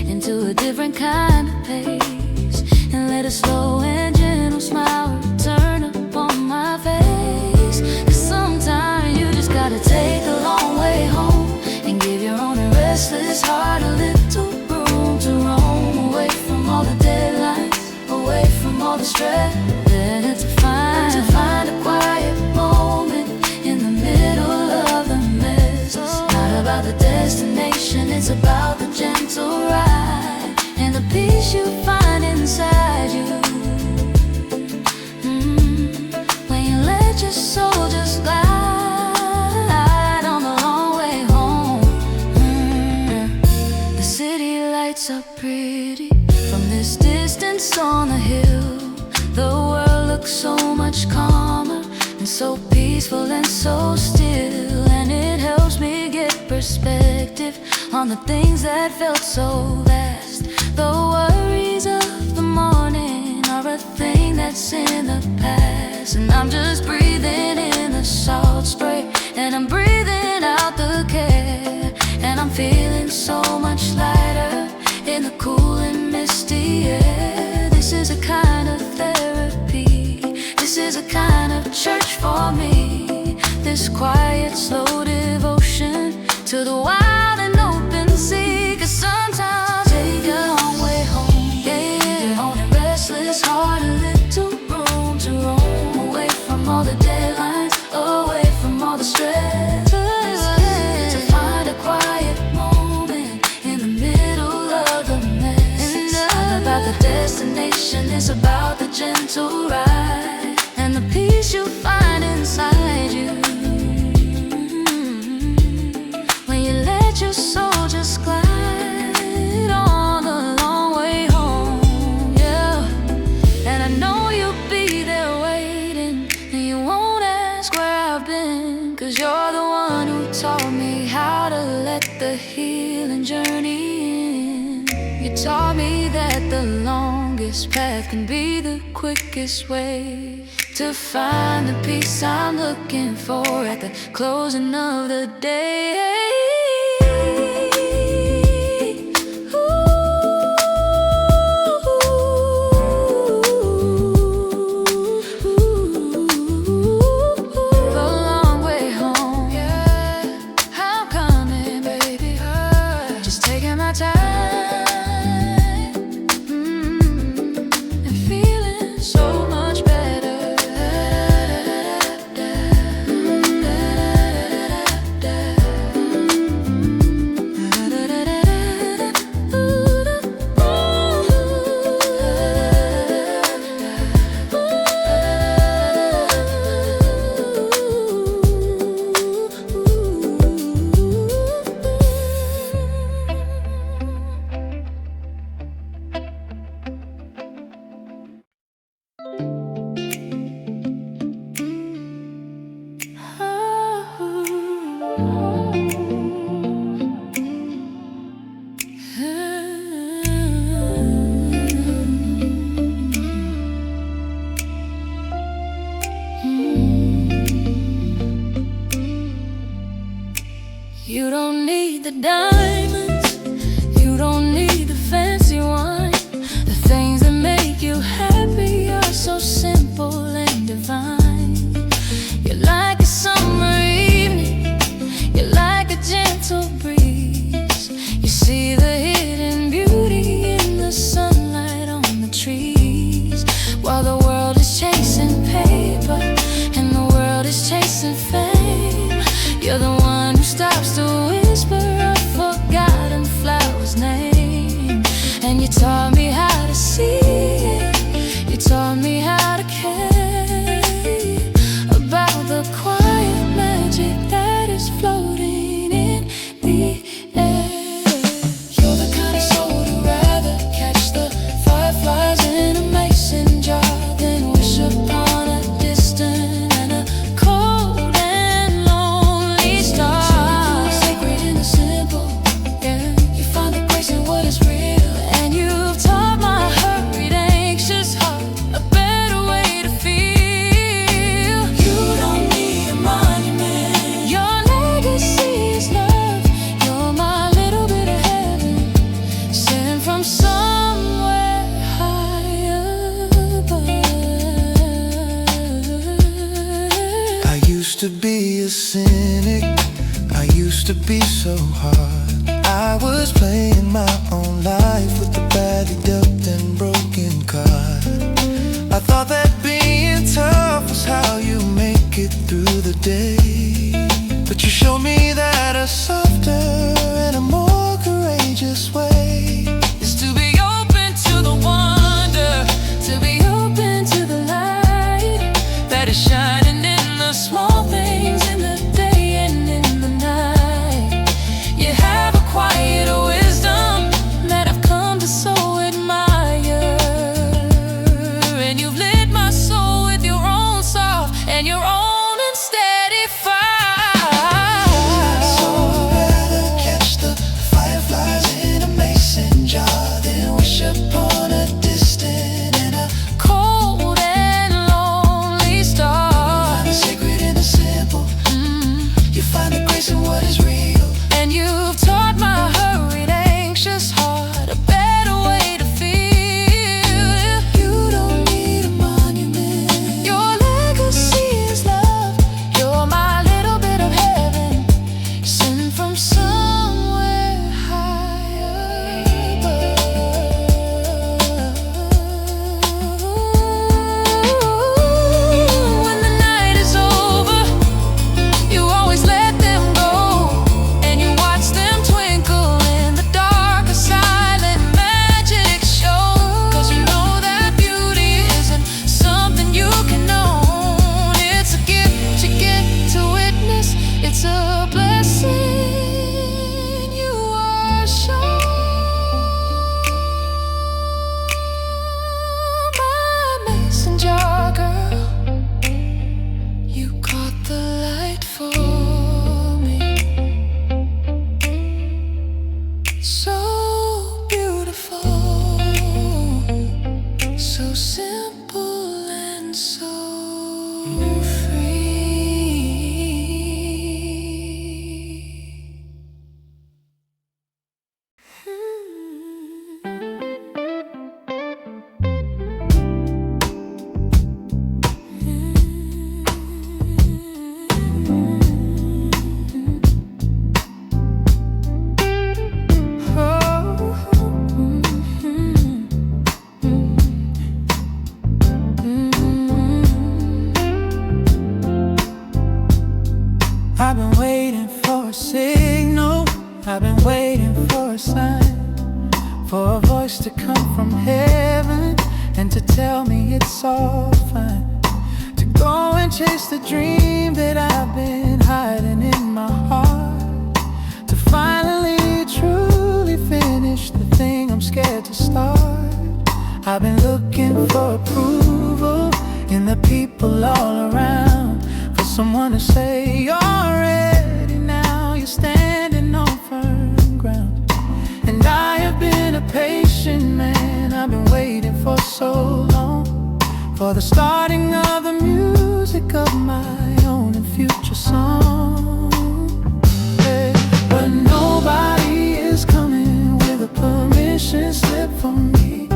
into a different kind of pace, and let a slow and gentle smile return upon my face. 'Cause sometimes you just gotta take a long way home and give your own restless heart a little room to roam away from all the deadlines, away from all the stress, and to find a quiet moment in the middle of the mess. It's not about the destination, it's about the gentle ride and the peace you find inside you. When you let your soul just glide on the long way home. The city lights are pretty from this distance on the hill. The world looks so much calmer and so peaceful and so still, and it helps me get perspective on the things that felt so vast. The worries of the morning are a thing that's in the past, and I'm just breathing in the salt spray, and I'm breathing out the care, and I'm feeling so much lighter in the cool and misty air. This is a kind of therapy, this is a kind of church for me, this quiet, slow devotion to the wild and open sea. 'Cause sometimes take a long way home, yeah, on a restless heart, a little room to roam away from all the deadlines, away from all the stress, to find a quiet moment in the middle of the mess. It's not about the destination, it's about the gentle ride and the peace you find inside you. When you let your soul just glide on the long way home, yeah. And I know you'll be there waiting, and you won't ask where I've been, 'cause you're the one who taught me how to let the healing journey in. You taught me that the longest path can be the quickest way to find the peace I'm looking for at the closing of the day. The long way home, yeah, I'm coming, baby, just taking my time. You don't need the diamonds, you don't need the fancy wine. You're the one who stops to whisper a forgotten flower's name. And you taught me how to see it. You taught me how to care about the quiet magic that is floating in the air. You're the kind of soul who'd rather catch the fireflies in a mason jar than wish upon a distant and a cold and lonely star. Sacred and the simple, yeah. You find the grace in what is real, and you've taught my hurried, anxious heart a better way to feel. You don't need a monument. Your legacy is love. You're my little bit of heaven, sent from somewhere high above. I used to be a cynic, I used to be so hard. I was playing my own life with a badly dealt and broken card. I thought that being tough was how you make it through the day, but you showed me that a softer and a more courageous way Is to be open to the wonder, to be open to the light that is shining in the small things, in the day and in the night. You have a quiet wisdom that I've come to so admire, and you've lit my soul with your own soft and your own and steady fire. So I'd rather catch the fireflies in a mason jar than wish upon a distant and a Cold and lonely star. find the sacred in the simple. You find the grace in what is real. And you've taught my hurried, anxious heart a better way to feel. You don't need a monument. Your legacy is love. You're my little bit of heaven, sent from somewhere high above. When the night is over, you always let them go, and you watch them twinkle in the dark, a silent magic show. 'Cause you know that beauty isn't something you can own. It's a gift you get to witness. It's a blessing you are shown. My mason jar girl, you caught the light for me. So beautiful, so simple and so free. I've been waiting for a signal, I've been waiting for a sign, for a voice to come from heaven and to tell me it's all fine, to go and chase the dream that I've been hiding in my heart, to finally truly finish the thing I'm scared to start. I've been looking for approval in the people all around, for someone to say you're ready now, you're standing on firm ground. And I have been a patient man, I've been waiting for so long, for the starting of the music of my own and future song. Hey, but nobody is coming with a permission slip for me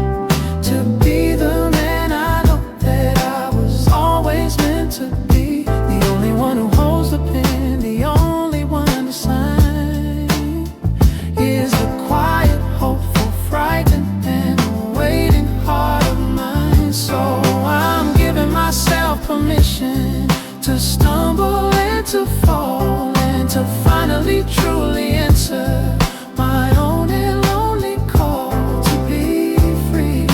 to be the man I know that I was always meant to be. The only one who holds the pen, the only one to sign, is the quiet, hopeful, frightened, and waiting heart of mine. So I'm giving myself permission to stumble and to fall. truly answer my own and lonely call to be free.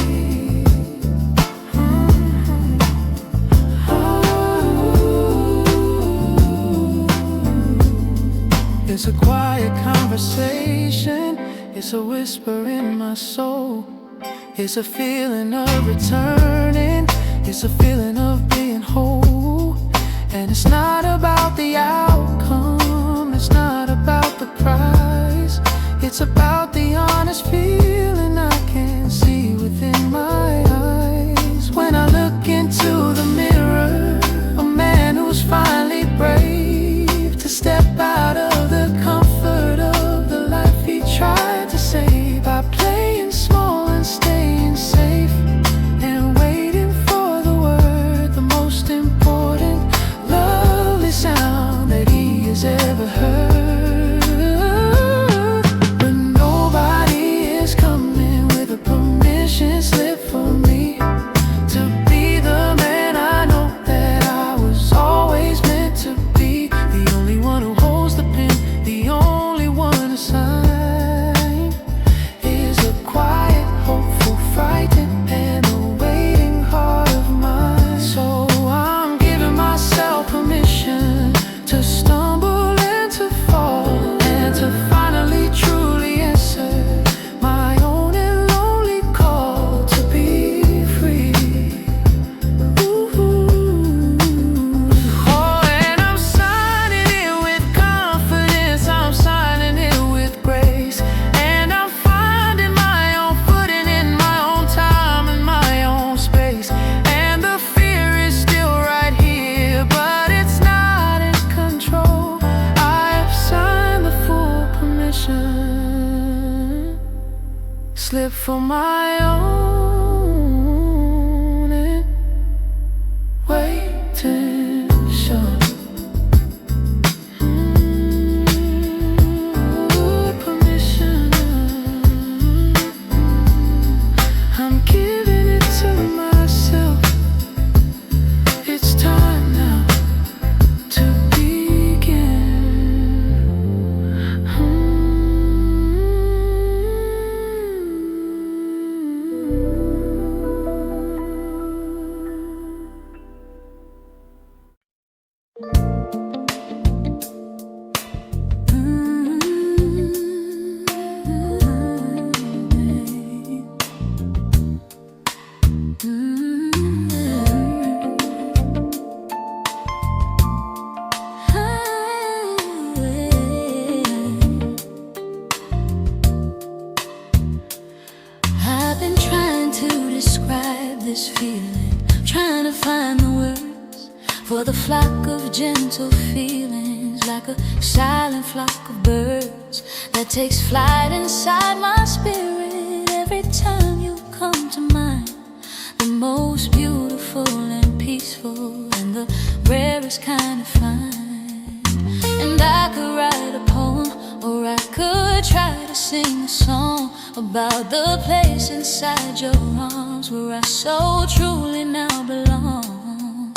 It's a quiet conversation, it's a whisper in my soul. It's a feeling of returning, it's a feeling of being whole. And it's not about the outcome, it's not about the prize. It's about the honest feeling I can see within my eyes. When I look into the mirror, a man who's finally brave to step out of the comfort of the life he tried to save by playing small and staying safe and waiting for the word, the most important, lovely sound that he has ever heard. When nobody is coming with a permission slip for me to be the man I know that I was always meant to be. The only one who holds the pen, the only one assigned, is a quiet, hopeful, frightened, and a waiting heart of mine. So I'm giving myself permission to stumble and to fall, and to finally truly answer my own and lonely call to be free. Oh, and I'm signing it with confidence, I'm signing it with grace, and I'm finding my own footing in my own time and my own space. And the fear is still right here, but it's not in control. I have signed the full permission slip for my own and waiting show. Permission, I'm giving it to myself. It's time now to begin. I've been trying to describe this feeling, trying to find the words for the flock of gentle feelings, like a silent flock of birds that takes flight inside my spirit every time you come to mind. The most beautiful and peaceful and the rarest kind of find. And I could write a poem, or I could try to sing a song about the place inside your arms where I so truly now belong.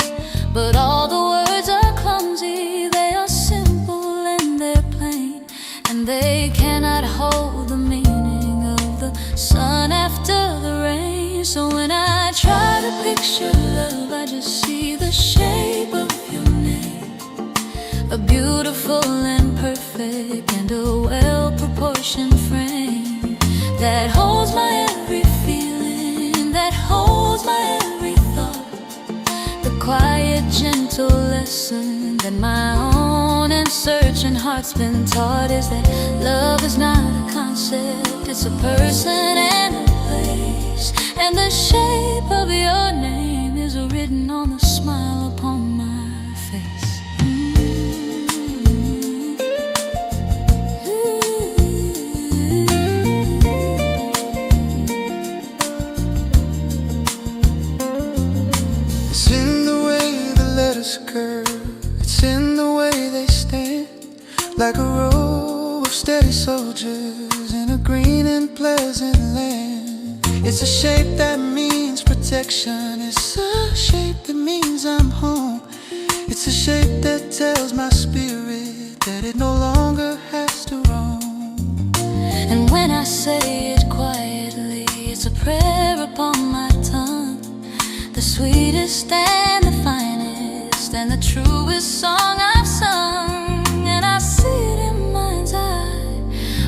But all the words are clumsy, they are simple and they're plain, and they cannot hold the meaning of the sun after the rain. So when I try to picture love, I just see the shape of your name, a beautiful and perfect and a well-proportioned frame that holds my every feeling, that holds my every thought. The quiet, gentle lesson that my own and searching heart's been taught is that love is not a concept, it's a person and a place. And the shape of your name is written on the smile upon my face. It's in the way the letters curve, it's in the way they stand, like a row of steady soldiers in a green and pleasant land. It's a shape that means protection, it's a shape that means I'm home. It's a shape that tells my spirit that it no longer has when I say it quietly. It's a prayer upon my tongue, the sweetest and the finest and the truest song I've sung. And I see it in mind's eye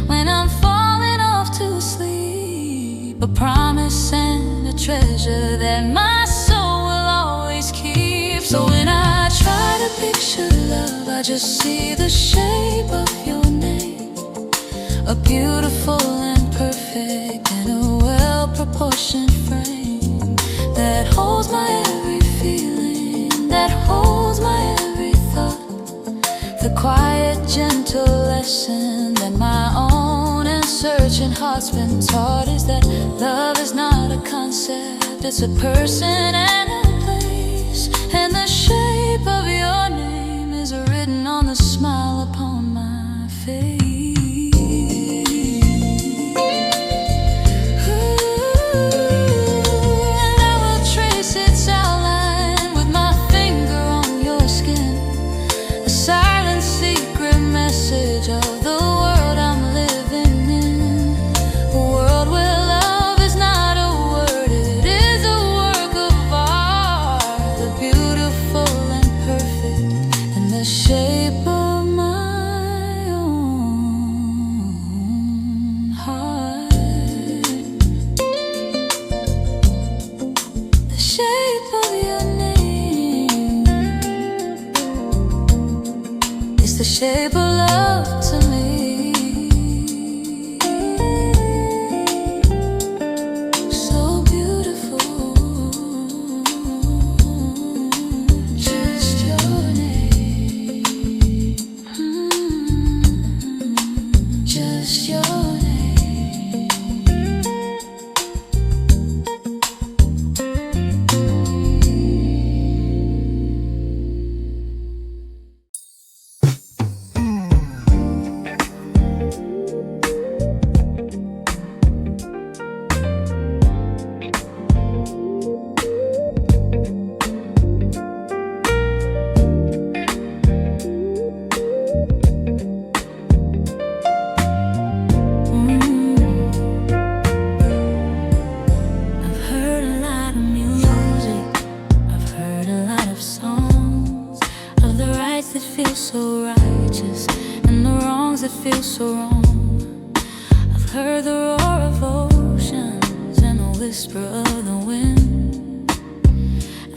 when I'm falling off to sleep, a promise and a treasure that my soul will always keep. So when I try to picture love, I just see the shape of your name, a beautiful and perfect and a well-proportioned frame that holds my every feeling, that holds my every thought. The quiet, gentle lesson that my own and searching heart's been taught is that love is not a concept, it's a person and a place. And the shape of your name is written on the smile upon my face. Of the world I'm living in, a world where love is not a word, it is a work of art, the beautiful and perfect and the shape of my own heart. The shape of your name is the shape of love to me. So beautiful. Just your name. Just your name. That feel so righteous and the wrongs that feel so wrong. I've heard the roar of oceans and the whisper of the wind.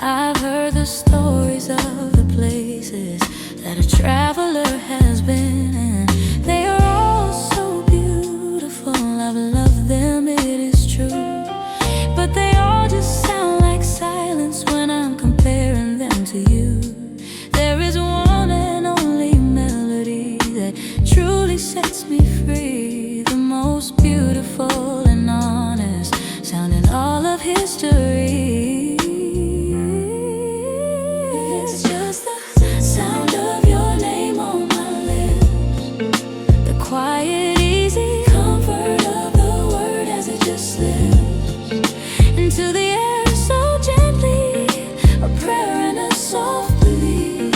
I've heard the stories of the places that a traveler has been, and they are all so beautiful. I've loved them, it is true, but they all just sound like silence when I'm comparing them to you. There is one and only melody that truly sets me free, the most beautiful and honest sound in all of history. It's just the sound of your name on my lips, the quiet, easy comfort of the word as it just slips into the air so gently, a prayer and a soft plea,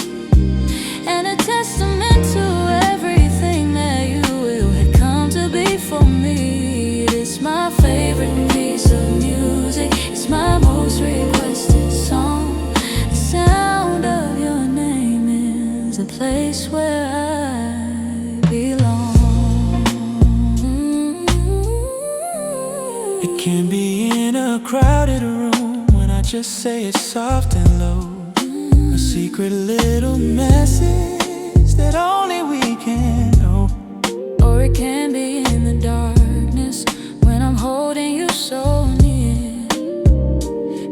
and a testament to everything that you had come to be for me. It's my favorite piece of music, it's my most requested song. The sound of your name is a place where I belong. It can be in a crowded room when I just say it soft and low, a secret little message that only we can know. Or it can be in the darkness when I'm holding you so near,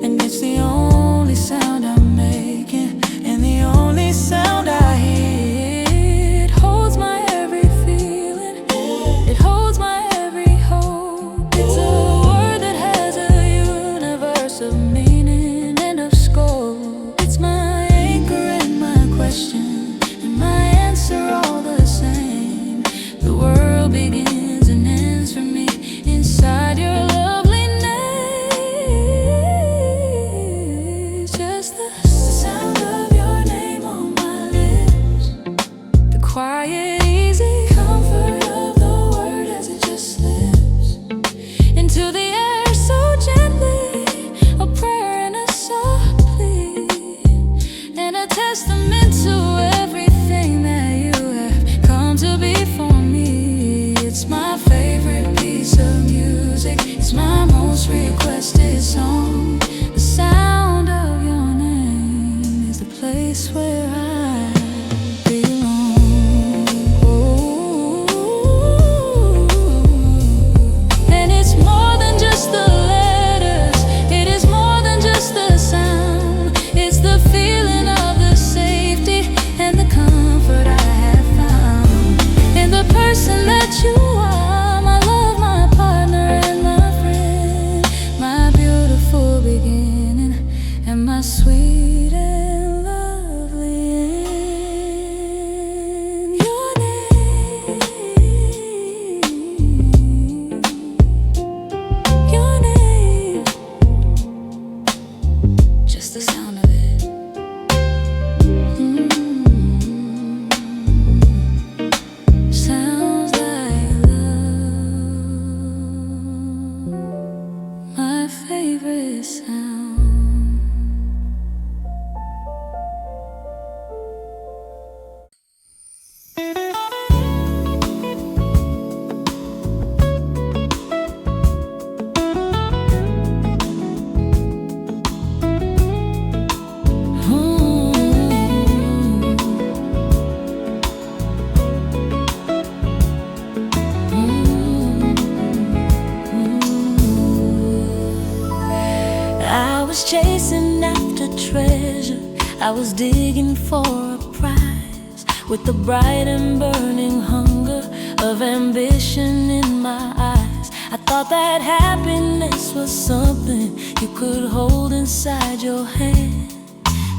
and it's the only sound I'm making and the only sound I hear. It holds my every feeling, it holds my every hope. It's a word that has a universe of meaning and of scope. It's my anchor and my question and my answer all the person that you are, my love, my partner, and my friend, my beautiful beginning and my sweet and lovely end. Your name, just the sound of it. Sounds like love, my favorite sound. I was chasing after treasure, I was digging for a prize, with the bright and burning hunger of ambition in my eyes. I thought that happiness was something you could hold inside your hand,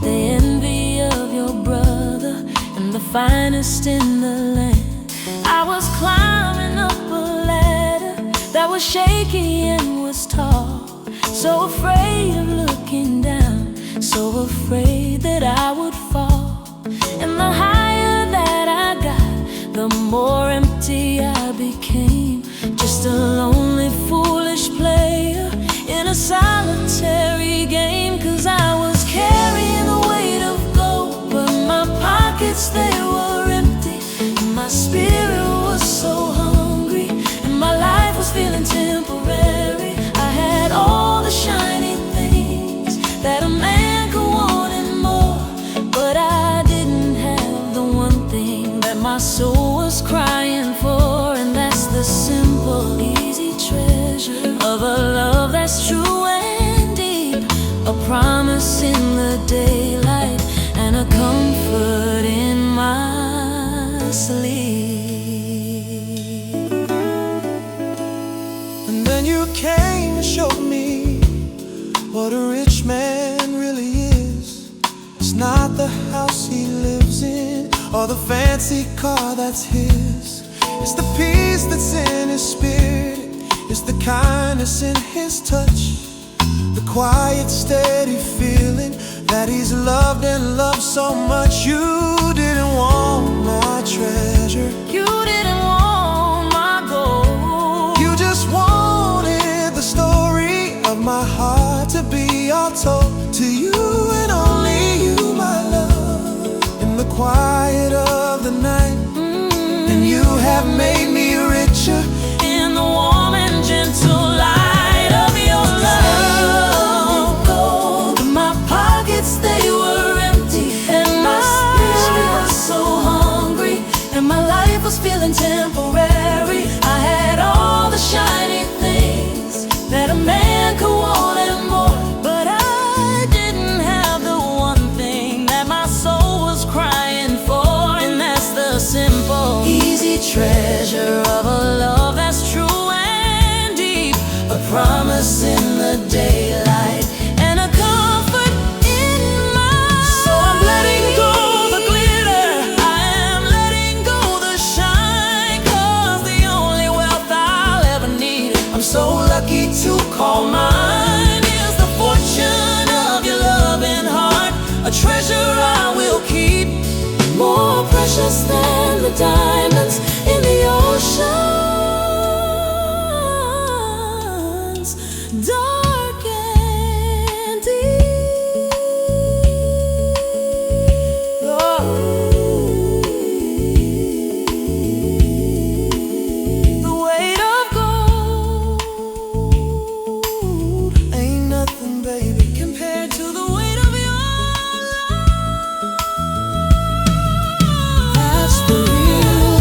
the envy of your brother and the finest in the land. I was climbing up a ladder that was shaky and was tall, so afraid of looking down, so afraid that I would fall. And the higher that I got, the more empty I became, just a lonely, foolish player in a solitary game. 'Cause I was carrying the weight of gold, but my pockets, they were empty, and my spirit was so hungry, and my life was feeling temporary. I had all the shiny things that a man could want and more, but I didn't have the one thing that my soul was crying for. And that's the simple, easy treasure of a love that's true and deep, a promise in the daylight and a comfort in my sleep. And then you came and showed me what a rich man really is. It's not the house he lives in or the fancy car that's his. It's the peace that's in his spirit, it's the kindness in his touch, the quiet, steady feeling that he's loved and loved so much. You didn't want my treasure, You didn't want my gold, you just wanted the story of my heart to be all told to you and only you, my love, in the quiet of the night. And you have made me richer in the warm and gentle light of your love. But my pockets, they were empty, and my spirit was so hungry, and my life was feeling temporary. I had all the shiny things that a man could want and more, but I didn't have the one thing that my soul was crying for. And that's the simple, easy treasure of a love that's true and deep, a promise in the daylight and a comfort in my. So I'm letting go the glitter, I am letting go the shine, 'cause the only wealth I'll ever need, I'm so lucky to call mine, is the fortune of your loving heart, a treasure I will keep, more precious than the diamonds in the oceans, dark and deep. Oh. The weight of gold ain't nothing, baby, compared to the weight of your love. that's the real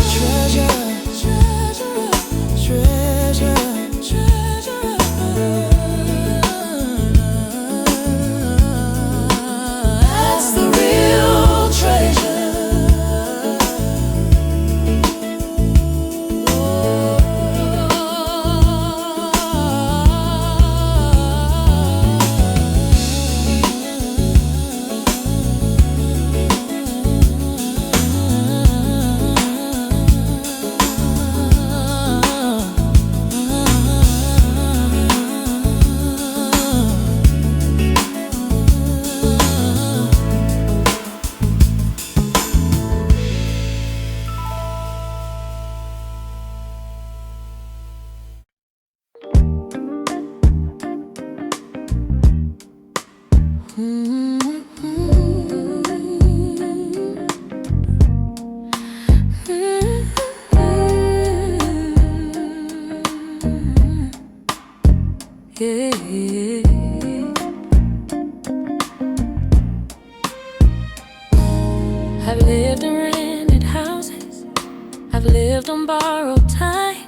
lived on borrowed time.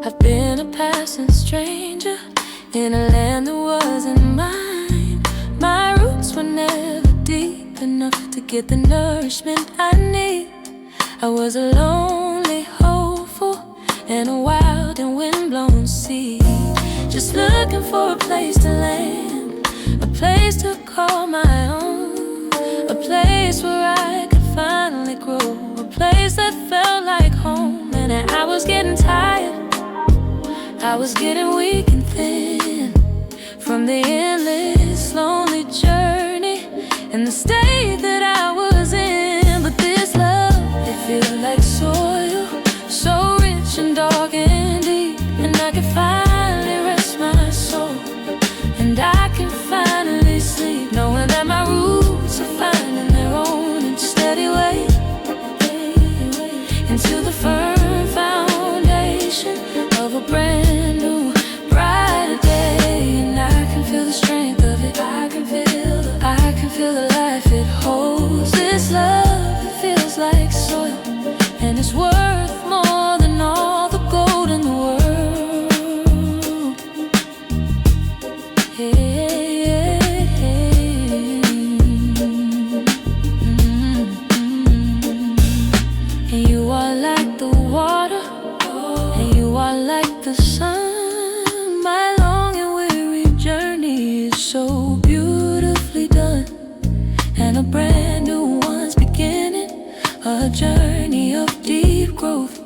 I've been a passing stranger in a land that wasn't mine. My roots were never deep enough to get the nourishment I need. I was a lonely, hopeful, and a wild and windblown seed, just looking for a place to land, a place to call my own, a place where I could finally grow, a place that felt like home. And I was getting tired, I was getting weak and thin from the endless, lonely journey and the state that I was in. But this love, it feels like soil, so rich and dark and deep, and I can finally rest my soul, and I can finally sleep, knowing that my roots are finding their own and steady way into the firm foundation of a brand new, brighter day. And I can feel the strength of it, I can feel the life it holds. This love, it feels like soil, and it's worth more than all the gold in the world. Hey, And you are like the water, and you are like the sun. My long and weary journey is so beautifully done, and a brand new one's beginning. A journey of deep growth,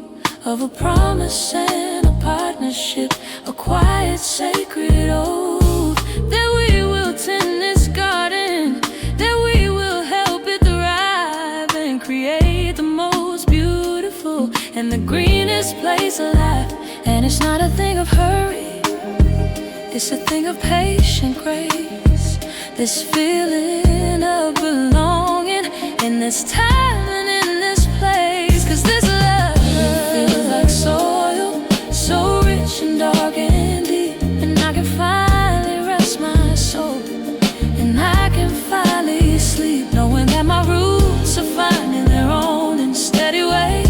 of a promise and a partnership, a quiet, sacred oath that we will tend this garden, that we will help it thrive and create the most beautiful and the greenest place alive. And it's not a thing of hurry, it's a thing of patient grace, this feeling of belonging in this time and in this place. 'Cause this love, it feels like soil, so rich and dark and deep, and I can finally rest my soul, and I can finally sleep, knowing that my roots are finding their own and steady way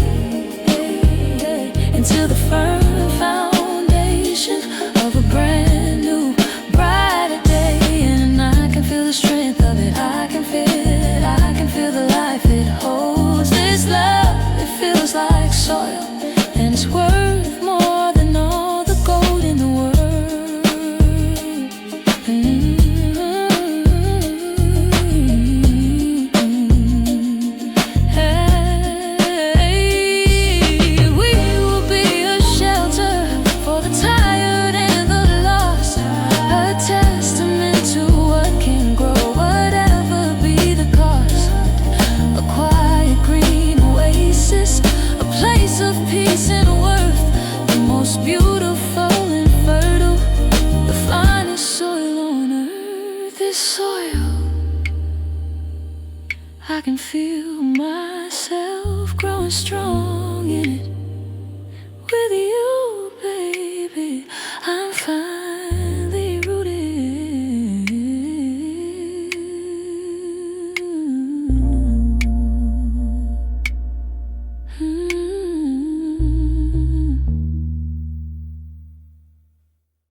into the firm foundation of a brand new, brighter day. And I can feel the strength of it, I can feel it, I can feel the life it holds. This love, it feels like soil, and it's worth more than all the gold in the world. Hey, we will be a shelter for the tired and the lost, a testament to what can grow, whatever be the cost. A quiet green oasis, a place of peace and worth, the most beautiful and fertile, the finest soil on earth. This soil, I can feel myself growing strong in it.